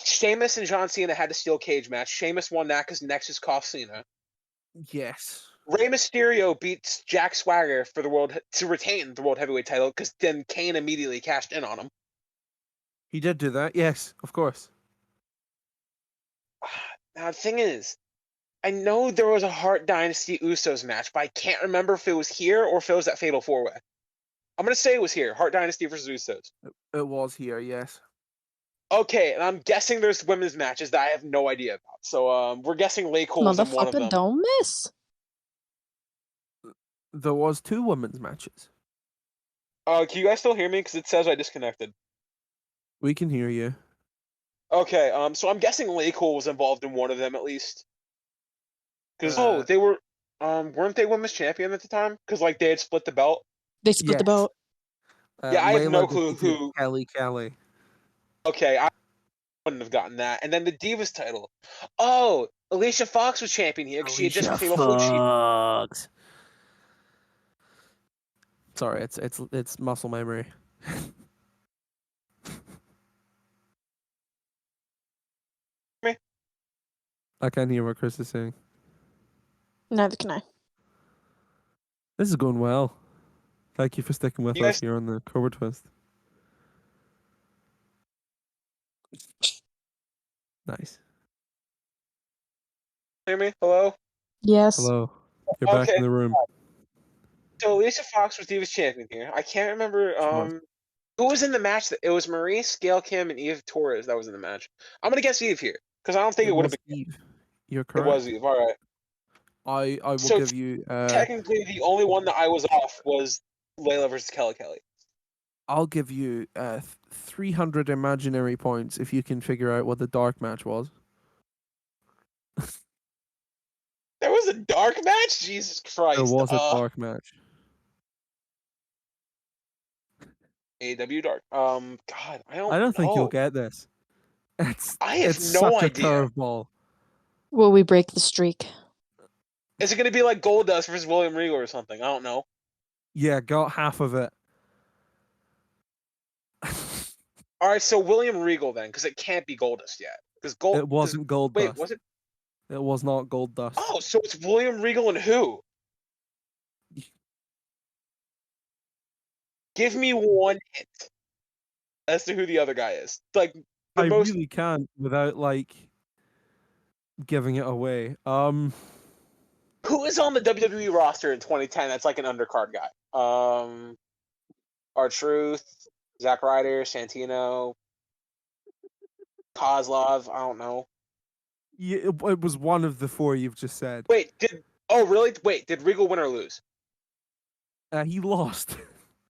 Sheamus and John Cena had a steel cage match. Sheamus won that because Nexus cost Cena. Yes. Rey Mysterio beats Jack Swagger for to retain the World Heavyweight title because then Kane immediately cashed in on him. He did do that. Yes, of course. Now the thing is, I know there was a Hart Dynasty Usos match, but I can't remember if it was here or if it was that Fatal 4-Way. I'm gonna say it was here. Hart Dynasty versus Usos. It was here. Yes. Okay, and I'm guessing there's women's matches that I have no idea about. So we're guessing Lay Cole was in one of Motherfucker, them. don't miss. There was 2 women's matches. Can you guys still hear me? Because it says I disconnected. We can hear you. Okay, so I'm guessing Lay Cole was involved in one of them at least. Because they were, weren't they women's champion at the time? Because like they had split the belt. They split the Yes. belt. Yeah, I have Layla no clue defeated who. Kelly. Okay, I wouldn't have gotten that. And then the Divas title. Oh, Alicia Fox was champion here because she had just came off. Fox. Sorry, it's muscle memory. Me? I can't hear what Chris is saying. Neither can I. This is going well. Thank you for sticking with You us guys- here on the Cobra Twist. Nice. Hear me? Hello. Yes. Hello. You're back Okay. in the room. So Alicia Fox was Divas champion here. I can't remember Sure. who was in the match. It was Maurice, Gail Kim, and Eve Torres that was in the match. I'm gonna guess Eve here because I don't think it would have was been. Eve. You're It correct. was Eve. All right. I will So give you. Technically, the only one that I was off was Layla versus Kelly. I'll give you 300 imaginary points if you can figure out what the dark match was. There was a dark match. Jesus Christ. There was a dark match. AW dark. God, I don't. I don't think you'll know. get this. I have it's no such idea. a curveball. Will we break the streak? Is it gonna be like Goldust versus William Regal or something? I don't know. Yeah, got half of it. All right, so William Regal then, because it can't be Goldust yet. Because Gold. It wasn't Gold Wait, Dust. was it? It was not Gold Dust. Oh, so it's William Regal and who? Give me one hint as to who the other guy is. Like the I most. really can't without like giving it away. Who is on the WWE roster in 2010 that's like an undercard guy? R-Truth, Zack Ryder, Santino, Kozlov. I don't know. Yeah, it was one of the 4 you've just said. Wait, really? Wait, did Regal win or lose? He lost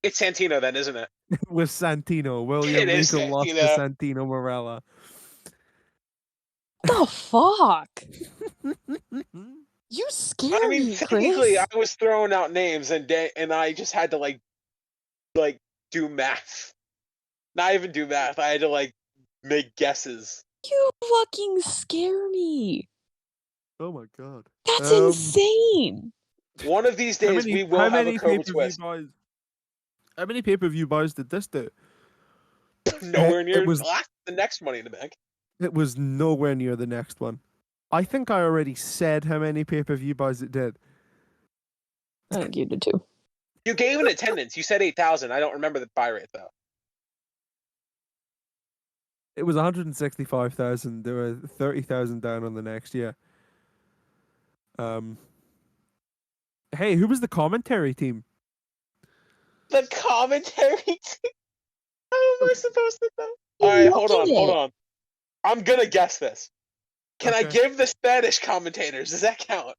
It's Santino then, isn't it? with Santino. William It is Regal lost to Santino. Santino Marella. The fuck? You scare I mean, me, technically, Chris. I was throwing out names and I just had to like do math. Not even do math. I had to like make guesses. You fucking scare me. Oh my god. That's insane. One of these days, we will how have many a Cobra pay-per-view twist. buys? How many pay-per-view buys did this do? Nowhere near was- the next Money in the Bank. It was nowhere near the next one. I think I already said how many pay-per-view buys it did. I think you did too. You gave an attendance. You said 8,000. I don't remember the buy rate though. It was 165,000. There were 30,000 down on the next year. Hey, who was the commentary team? The commentary team. How am I supposed to know? All right, hold on. I'm gonna guess this. Can I Okay. give the Spanish commentators? Does that count?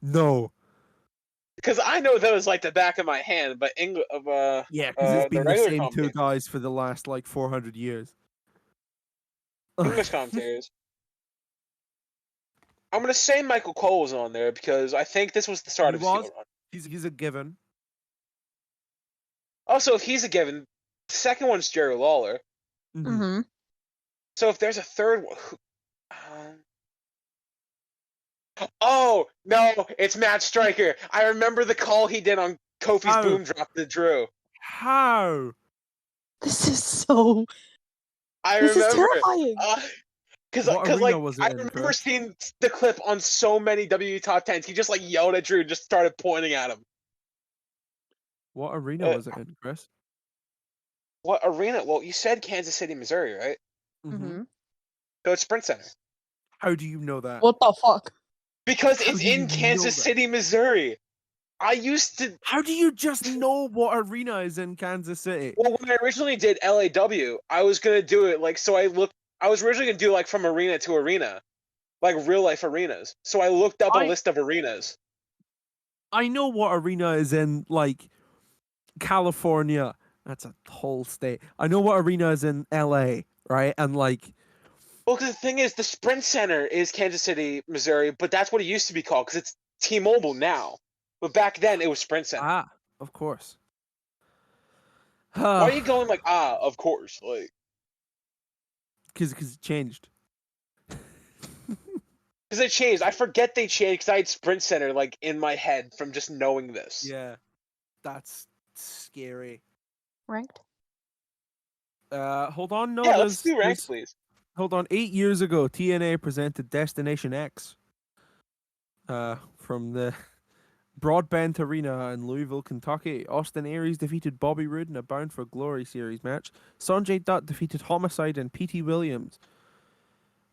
No. Because I know those like the back of my hand, but Yeah, because the it's been the regular same 2 commentators. guys for the last like 400 years. English commentators. I'm gonna say Michael Cole was on there because I think this was the start He of his heel was? run. He's a given. Also, if he's a given, the second one's Jerry Lawler. Mhm. Mm-hmm. So if there's a third one, oh no, it's Matt Stryker. I remember the call he did on Kofi's Oh. boom drop to Drew. How? This is so. I This is remember terrifying. because What arena like was it I in, remember Chris? seeing the clip on so many WWE top tens. He just like yelled at Drew and just started pointing at him. What arena was it in, Chris? What arena? Well, you said Kansas City, Missouri, right? Mm-hmm. So it's Sprint Center. How do you know that? What the fuck? Because How it's do you in know Kansas that? City, Missouri. I used to. How do you just know what arena is in Kansas City? Well, when I originally did LAW, I was gonna do it like so. I was originally gonna do like from arena to arena, like real life arenas. So I looked up a list of arenas. I know what arena is in like California. That's a whole state. I know what arena is in LA, right? And like, Well, because the thing is, the Sprint Center is Kansas City, Missouri, but that's what it used to be called because it's T-Mobile now. But back then, it was Sprint Center. of course. Why are you going like, of course? Like, Because it changed. because they changed. I forget they changed because I had Sprint Center like in my head from just knowing this. Yeah, that's scary. Ranked? Hold on. No, Yeah, let's do ranked, there's- please. Hold on. 8 years ago, TNA presented Destination X. From the Broadbent Arena in Louisville, Kentucky. Austin Aries defeated Bobby Roode in a Bound for Glory series match. Sanjay Dutt defeated Homicide and P.T. Williams.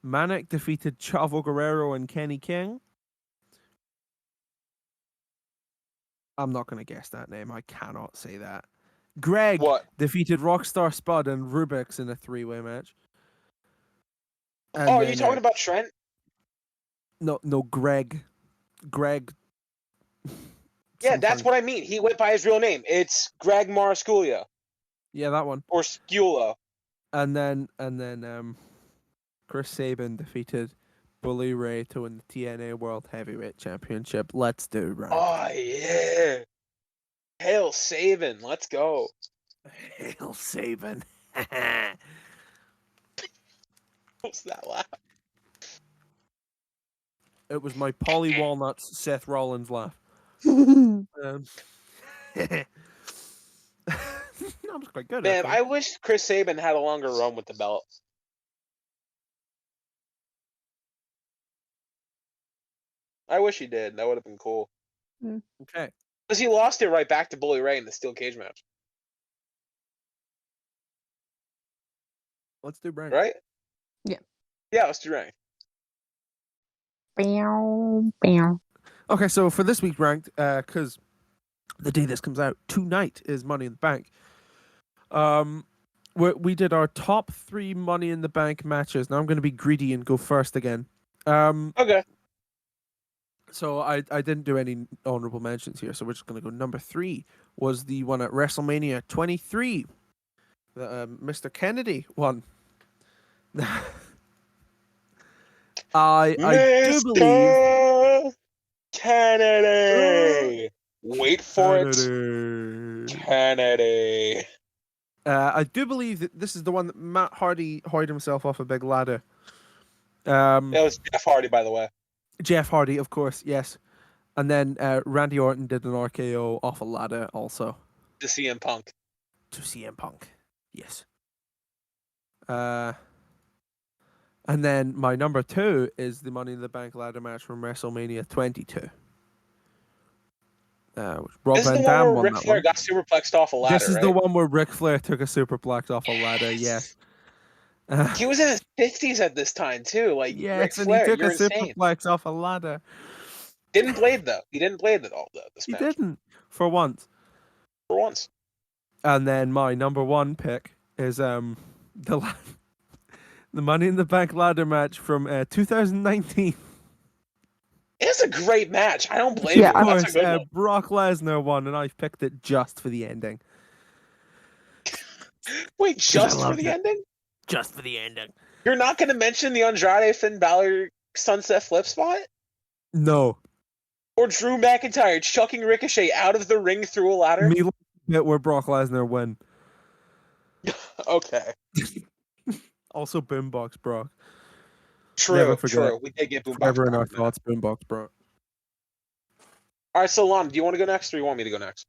Manic defeated Chavo Guerrero and Kenny King. I'm not going to guess that name. I cannot say that. Greg What? defeated Rockstar Spud and Rubix in a 3-way match. And Oh, are then, you talking about Trent? No, Greg. Greg. Yeah, that's what I mean. He went by his real name. It's Greg Marasculia Yeah, that one. or Scula. And then Chris Sabin defeated Bully Ray to win the TNA World Heavyweight Championship. Let's do right. Oh yeah. Hail Sabin, let's go. Hail Sabin. What's that laugh? It was my Polly Walnuts Seth Rollins laugh. I'm just quite good Man, at I wish Chris Sabin had a longer run with the belt. I wish he did. That would have been cool. Okay. Because he lost it right back to Bully Ray in the steel cage match. Let's do Brent. Right? Yeah. Yeah, let's do ranked. Okay, so for this week's ranked, because the day this comes out tonight is Money in the Bank. We did our top 3 Money in the Bank matches. Now I'm going to be greedy and go first again. Okay. So I didn't do any honorable mentions here, so we're just going to go number 3 was the one at WrestleMania 23 that Mr. Kennedy won. I do believe Kennedy. Wait for it. Kennedy. I do believe that this is the one that Matt Hardy hoisted himself off a big ladder. It was Jeff Hardy, by the way. Jeff Hardy, of course, yes. And then Randy Orton did an RKO off a ladder also. To CM Punk. To CM Punk, yes. And then my number 2 is the Money in the Bank ladder match from WrestleMania 22. Rob This is Van the Dam one where won Ric that Flair one. got superplexed off a ladder, This is right? the one where Ric Flair took a superplex off a ladder, yes. He was in his 50s at this time, too. Like, Ric Yes, and Flair, he took you're a insane. superplex off a ladder. Didn't blade, though. He didn't blade at all, though, this He match. didn't, for once. For once. And then my number 1 pick is the Money in the Bank ladder match from 2019. It's a great match. I don't blame Yeah, you. Of That's a course, good one. Brock Lesnar won, and I've picked it just for the ending. Wait, I just for loved the it. ending? Just for the ending. You're not going to mention the Andrade Finn Balor Sunset Flip spot? No. Or Drew McIntyre chucking Ricochet out of the ring through a ladder? Me like the bit where Brock Lesnar win. Okay. Also, Boombox Brock. True, Never forget. true. We did get Boombox. Forever in our Brock, man. thoughts, Boombox Brock. All right, so Lana, do you want to go next or you want me to go next?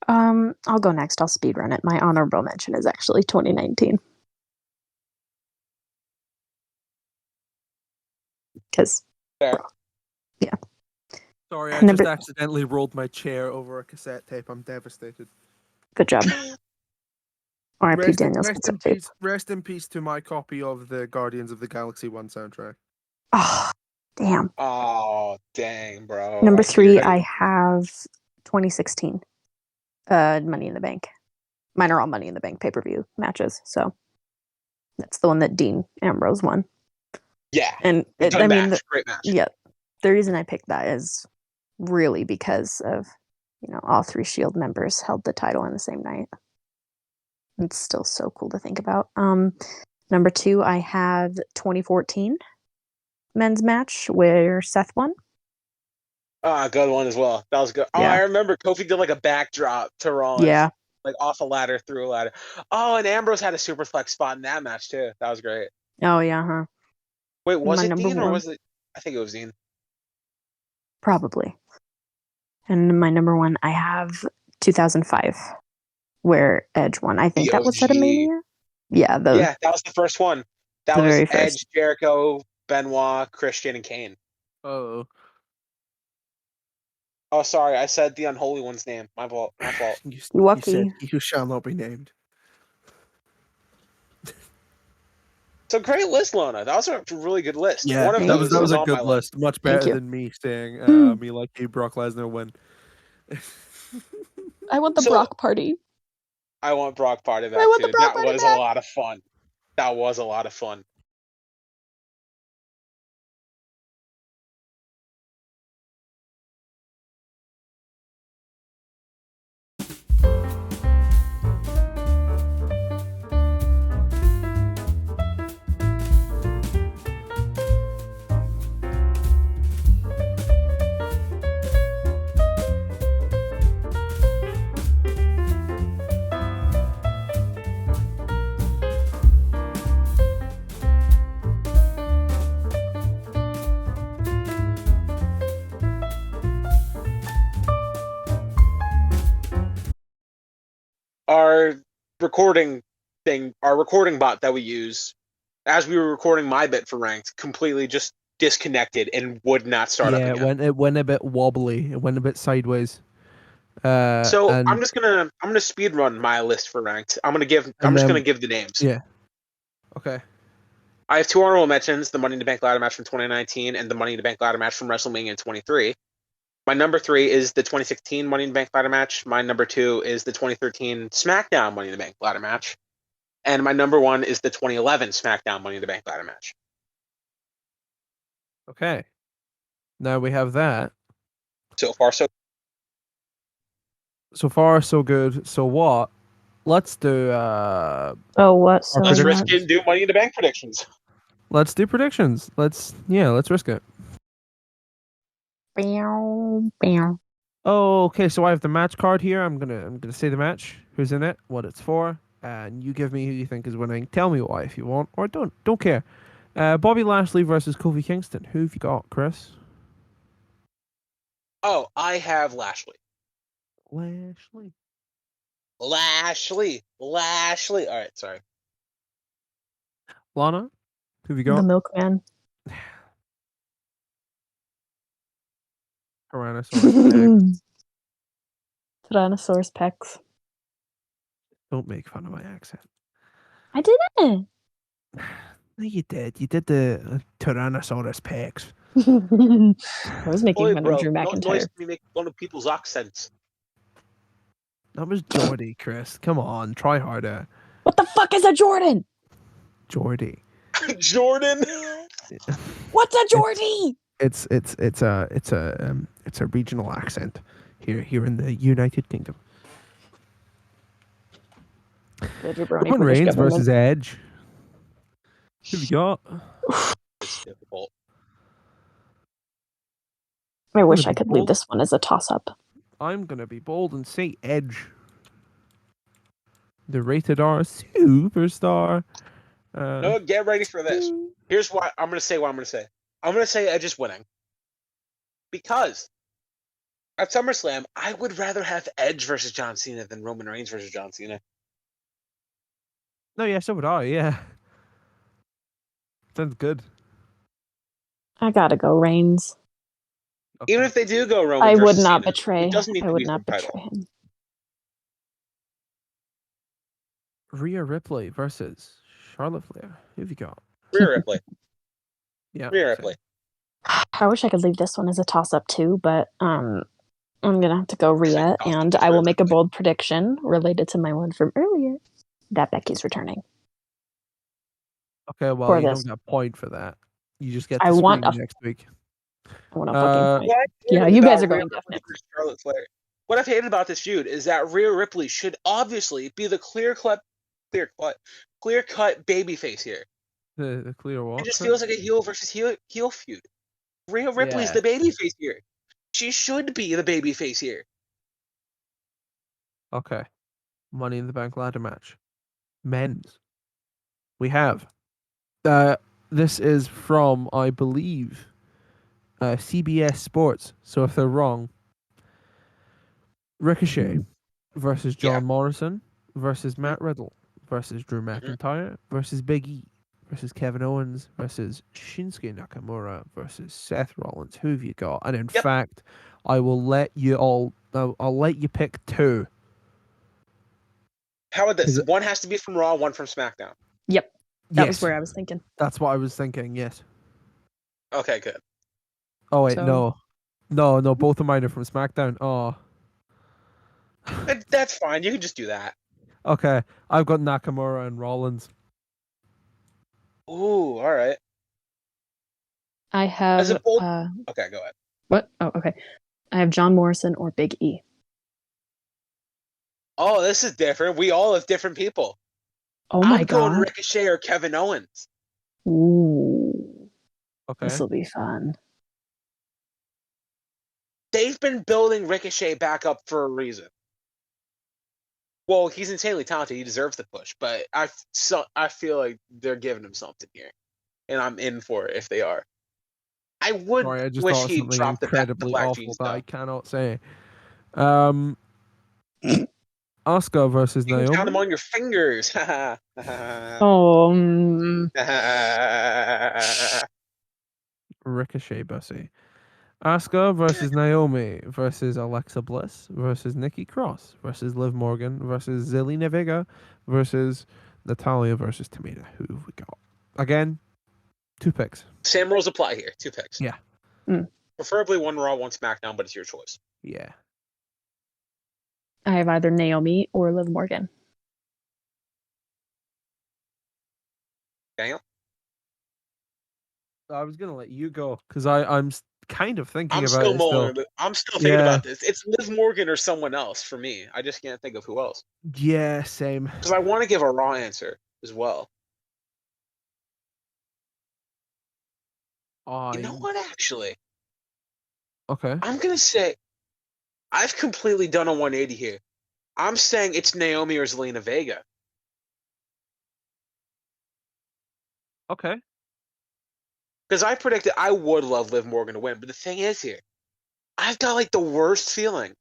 I'll go next. I'll speed run it. My honorable mention is actually 2019. Because Fair. Sorry, I Number- just accidentally rolled my chair over a cassette tape. I'm devastated. good job. R.I.P. Rest, Daniel rest in Spencer. peace. Rest in peace to my copy of the Guardians of the Galaxy 1 soundtrack. Oh, damn. Oh, dang, bro. Number I 3, hear I you. have 2016 Money in the Bank. Mine are all Money in the Bank pay-per-view matches, so that's the one that Dean Ambrose won. Yeah. And Good I mean, match. Great match. yeah, the reason I picked that is really because of, all 3 Shield members held the title in the same night. It's still so cool to think about. Number 2, I have 2014 men's match where Seth won. Good one as well. That was good. Oh, Yeah. I remember Kofi did like a backdrop to Rollins. Yeah. Like off a ladder, through a ladder. Oh, and Ambrose had a superflex spot in that match too. That was great. Oh, yeah, huh? Wait, was My it number Dean or one. was it? I think it was Dean. Probably. And my number 1, I have 2005, where Edge won. I think The that was OG. at a Mania. Yeah, Yeah, that was the first one. That the was very Edge, first. Jericho, Benoit, Christian, and Kane. Oh, Oh, sorry, I said the unholy one's name. My fault. you Lucky. said you shall not be named. So great list, Lona. That was a really good list. Yeah, One of Thank those that was a on my good list. list. Much Thank better you. than me saying me like a Brock Lesnar win. I want the So- Brock party. I want Brock Party back I want too. the Brock That Party was back. a lot of fun. That was a lot of fun. Our recording bot that we use, as we were recording my bit for ranked, completely just disconnected and would not start up again. it went a bit wobbly. It went a bit sideways. So and I'm just gonna speed run my list for ranked. I'm just then- gonna give the names. yeah. Okay. I have 2 honorable mentions: the Money in the Bank ladder match from 2019 and the Money in the Bank ladder match from WrestleMania 23. My number 3 is the 2016 Money in the Bank ladder match. My number 2 is the 2013 SmackDown Money in the Bank ladder match. And my number 1 is the 2011 SmackDown Money in the Bank ladder match. Okay. Now we have that. So far, so So far, so good. So what? Let's do Oh, what? So let's predictions. risk it and do Money in the Bank predictions. Let's do predictions. Let's risk it. Bow. Oh, okay. So I have the match card here. I'm gonna say the match, who's in it, what it's for, and you give me who you think is winning. Tell me why if you want, or don't care. Bobby Lashley versus Kofi Kingston. Who have you got, Chris? Oh, I have Lashley. Lashley. Lashley. All right, sorry. Lana. Who have you The got? milkman. Tyrannosaurus. Tyrannosaurus Pex. Don't make fun of my accent. I didn't. No, you did. You did the Tyrannosaurus Pex. I was making fun of Drew Not McIntyre. nice to be making fun of people's accents. That was Geordie, Chris. Come on, try harder. What the fuck is a Jordan? Geordie. Jordan. What's a Geordie? It's a regional accent here in the United Kingdom. The jabroni Roman British Reigns government. versus Edge. Who we got? It's difficult. I wish gonna I be could leave bold. this one as a toss-up. I'm gonna be bold and say Edge. The rated R superstar. No, get ready for this. Here's why I'm going to say what I'm going to say. I'm going to say Edge is winning. Because at SummerSlam, I would rather have Edge versus John Cena than Roman Reigns versus John Cena. No, yeah, so would I. Yeah, sounds good. I gotta go Reigns. Okay. Even if they do go Roman I would versus not Cena, betray. it doesn't need I to would be for not the title. betray him. Rhea Ripley versus Charlotte Flair. Who have you got? Rhea Ripley. Yeah, Rhea same. Ripley. I wish I could leave this one as a toss-up too, but I'm gonna have to go Rhea, and I will make a bold prediction related to my one from earlier that Becky's returning. Okay, well, For you this. don't get a point for that. You just get I to want scream a- next week. I want a fucking point. What I Yeah, hated you guys about are going Rhea Ripley definite. versus Charlotte Flair. What I've hated about this feud is that Rhea Ripley should obviously be the clear-cut babyface here. The clear It what? just feels like a heel versus heel feud. Rhea Ripley's Yeah. the babyface here. She should be the babyface here. Okay. Money in the Bank ladder match. Men's. We have. This is from, I believe, CBS Sports. So if they're wrong, Ricochet versus John Morrison versus Matt Riddle versus Drew McIntyre versus Big E versus Kevin Owens versus Shinsuke Nakamura versus Seth Rollins. Who have you got? And in fact, I will let you all. I'll let you pick two. How about this? One has to be from Raw, one from SmackDown. Yep. That was where I was thinking. That's what I was thinking. Yes. Okay, good. Oh wait, So- no. Both of mine are from SmackDown. Oh. That's fine. You can just do that. Okay, I've got Nakamura and Rollins. Ooh, all right. I have. As a bold... Okay, go ahead. What? Oh, okay. I have John Morrison or Big E. Oh, this is different. We all have different people. Oh my I'm going god. Ricochet or Kevin Owens. Ooh. Okay. This will be fun. They've been building Ricochet back up for a reason. Well, he's insanely talented. He deserves the push, but I feel like they're giving him something here, and I'm in for it if they are. I would Sorry, I just wish thought of he'd something drop the incredibly black awful jeans that I though. cannot say. Asuka versus You can count them Naomi. on your fingers. Oh. Ricochet Bussy. Asuka versus Naomi versus Alexa Bliss versus Nikki Cross versus Liv Morgan versus Zelina Vega versus Natalia versus Tamina. Who have we got? Again, 2 picks. Same rules apply here. 2 picks. Yeah. Preferably one Raw, one SmackDown, but it's your choice. Yeah. I have either Naomi or Liv Morgan. Daniel? I was gonna let you go because I'm kind of thinking I'm about still it mulling. I'm still thinking Yeah. about this. It's Liv Morgan or someone else for me. I just can't think of who else. Yeah, same. Because I want to give a Raw answer as well. You know what, actually? Okay. I'm going to say I've completely done a 180 here. I'm saying it's Naomi or Zelina Vega. Okay. Because I predicted I would love Liv Morgan to win. But the thing is here, I've got like the worst feeling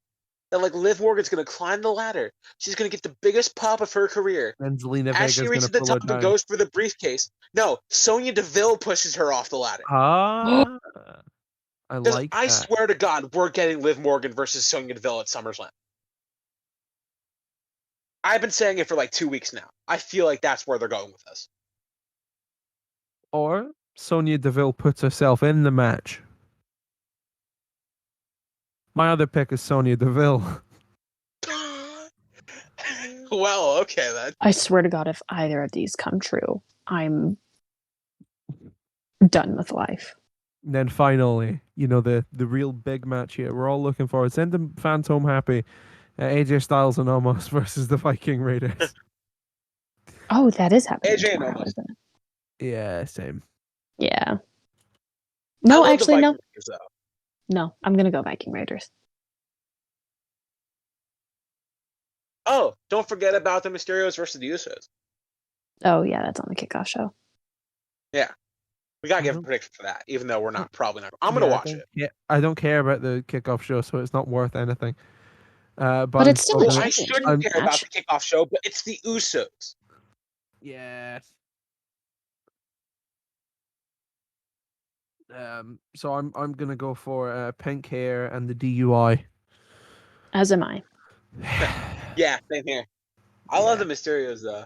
that like Liv Morgan's going to climb the ladder. She's going to get the biggest pop of her career. And Zelina As she Vega's reaches gonna the pull her top and down. goes for the briefcase, no, Sonya Deville pushes her off the ladder. Ah, I Because like I that. swear to God, we're getting Liv Morgan versus Sonya Deville at SummerSlam. I've been saying it for like 2 weeks now. I feel like that's where they're going with this. Or Sonya Deville puts herself in the match. My other pick is Sonya Deville. Well, okay then. I swear to God, if either of these come true, I'm done with life. And then finally, the real big match here. We're all looking forward. Send the fans home happy. AJ Styles and Omos versus the Viking Raiders. Oh, that is happening AJ and tomorrow, Omos. isn't it? Yeah, same. Yeah. I No, love the actually, no. Viking Raiders, though. No, I'm gonna go Viking Raiders. Oh, don't forget about the Mysterios versus the Usos. Oh yeah, that's on the kickoff show. Yeah. We gotta give a Mhm. prediction for that, even though we're probably not. I'm gonna watch it. Yeah, I don't care about the kickoff show, so it's not worth anything. But But it's still Well, a I championship shouldn't care about match. the kickoff show, but it's the Usos. Yeah. So I'm gonna go for pink hair and the DUI. As am I. Yeah, same here. I love the Mysterios though,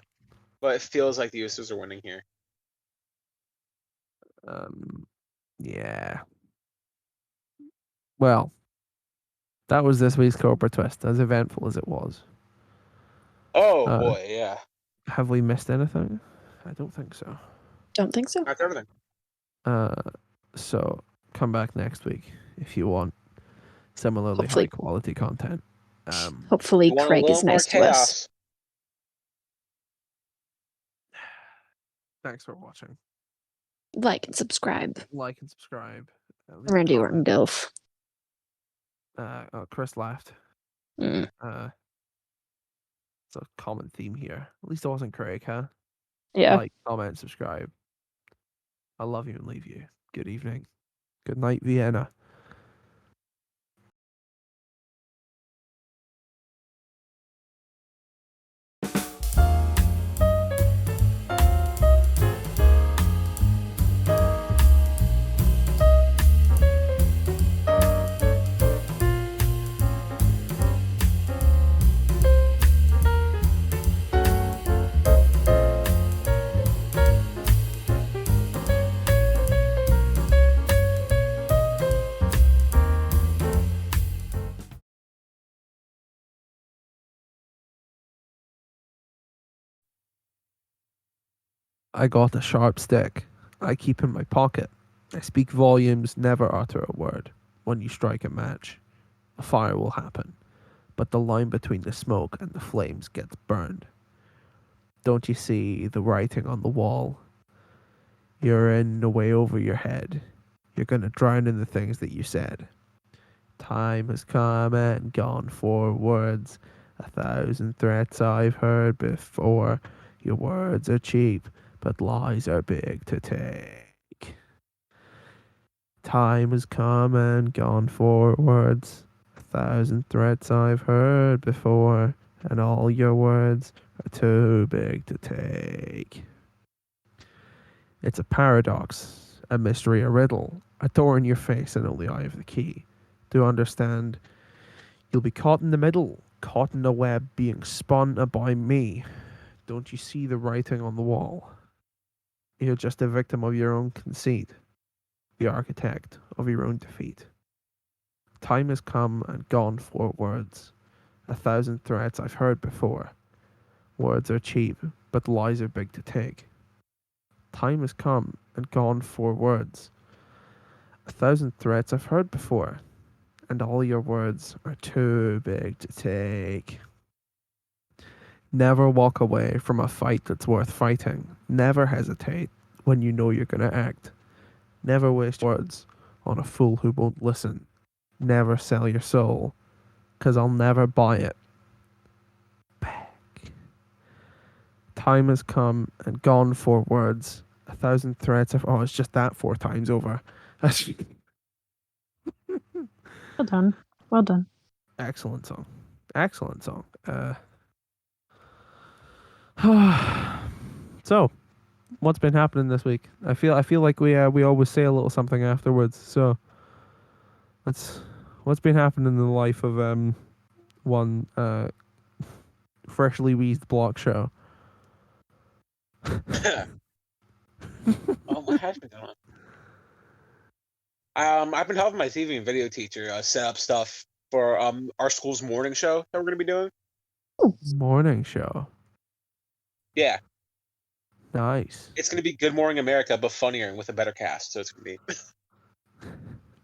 but it feels like the Usos are winning here. Yeah. Well, That was this week's Cobra Twist, as eventful as it was. Oh boy, yeah. Have we missed anything? I don't think so. Don't think so. That's everything. So come back next week if you want similarly Hopefully. high quality content. Hopefully, You want a Craig little is more nice to us. chaos. Thanks for watching. Like and subscribe. Like and subscribe. Leave a Randy comment. Orton Dilf. Chris laughed. Mm. It's a common theme here. At least it wasn't Craig, huh? Yeah. Like, comment, subscribe. I love you and leave you. Good evening. Good night, Vienna. I got a sharp stick. I keep in my pocket. I speak volumes, never utter a word. When you strike a match, a fire will happen, but the line between the smoke and the flames gets burned. Don't you see the writing on the wall? You're in the way over your head. You're gonna drown in the things that you said. Time has come and gone for words. 1,000 threats I've heard before. Your words are cheap, but lies are big to take. Time has come and gone for words. 1,000 threats I've heard before, and all your words are too big to take. It's a paradox, a mystery, a riddle, a door in your face, and only I have the key. To understand, you'll be caught in the middle, caught in a web being spun by me. Don't you see the writing on the wall? You're just a victim of your own conceit, the architect of your own defeat. Time has come and gone for words. 1,000 threats I've heard before. Words are cheap, but lies are big to take. Time has come and gone for words. 1,000 threats I've heard before, and all your words are too big to take. Never walk away from a fight that's worth fighting. Never hesitate when you know you're going to act. Never waste words on a fool who won't listen. Never sell your soul, 'cause I'll never buy it back. Time has come and gone for words. 1,000 threats of... Oh, it's just that 4 times over. Well done. Well done. Excellent song. Excellent song. So, what's been happening this week? I feel like we always say a little something afterwards. So, what's been happening in the life of one freshly wheezed block show. Oh, what has been going on? I've been helping my TV and video teacher set up stuff for our school's morning show that we're going to be doing. Morning show. Yeah. Nice. It's going to be Good Morning America, but funnier and with a better cast. So it's going to be.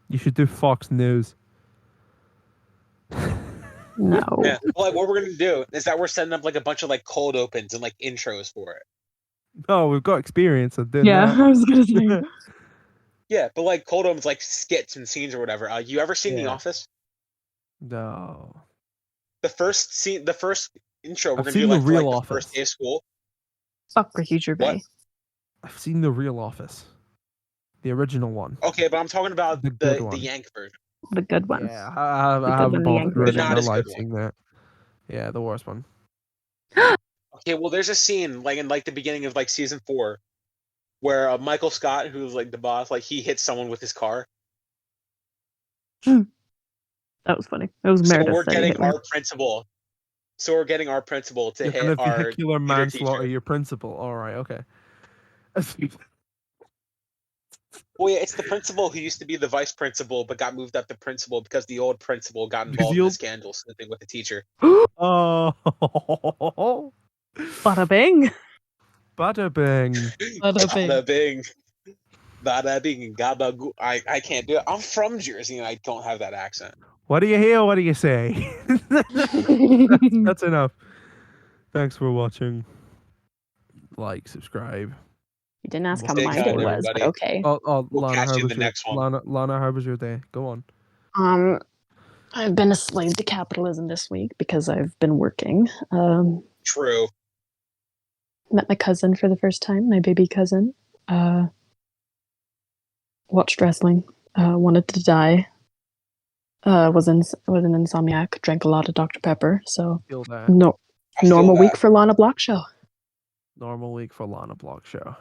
You should do Fox News. No. Yeah. Well, like, what we're going to do is that we're setting up like a bunch of like cold opens and like intros for it. Oh, we've got experience of doing Yeah, that. I was gonna say. Yeah, but like cold opens, like skits and scenes or whatever. You ever seen The Yeah. Office? No. The first scene, the first intro we're I've going to do seen The like for like Real the Office. first day of school. Fuck Ricky Gervais. What? I've seen The Real Office. The original one. Okay, but I'm talking about The good one. the Yank version. The good one. Yeah, I The good haven't one, the Yank bothered version. in Not my as life good one. seeing that. Yeah, the worst one. Okay, well, there's a scene like in like the beginning of like season 4 where Michael Scott, who's like the boss, like he hits someone with his car. That was funny. It was So Meredith we're that he getting hit with. our principal. So we're getting our principal to You're hit gonna our vehicular theater manslaughter teacher. your principal. All right, okay. Well, yeah, it's the principal who used to be the vice principal, but got moved up to principal because the old principal got Because involved the in a old- scandal sniffing with the teacher. Oh, Bada bing. bada bing. Bada bing. Bada bing. Bada bing. Gaba goo. I can't do it. I'm from Jersey and I don't have that accent. What do you hear? What do you say? That's enough. Thanks for watching. Like, subscribe. You didn't ask how Stay my day kind, was, but everybody. okay. We'll Lana, catch how you in was the your next one. Lana, how was your day? Go on. I've been a slave to capitalism this week because I've been working. True. Met my cousin for the first time, my baby cousin. Watched wrestling. Wanted to die. Was an insomniac. Drank a lot of Dr. Pepper. So Feel that. no I feel normal week that. for Lana Block Show. Normal week for Lana Block Show.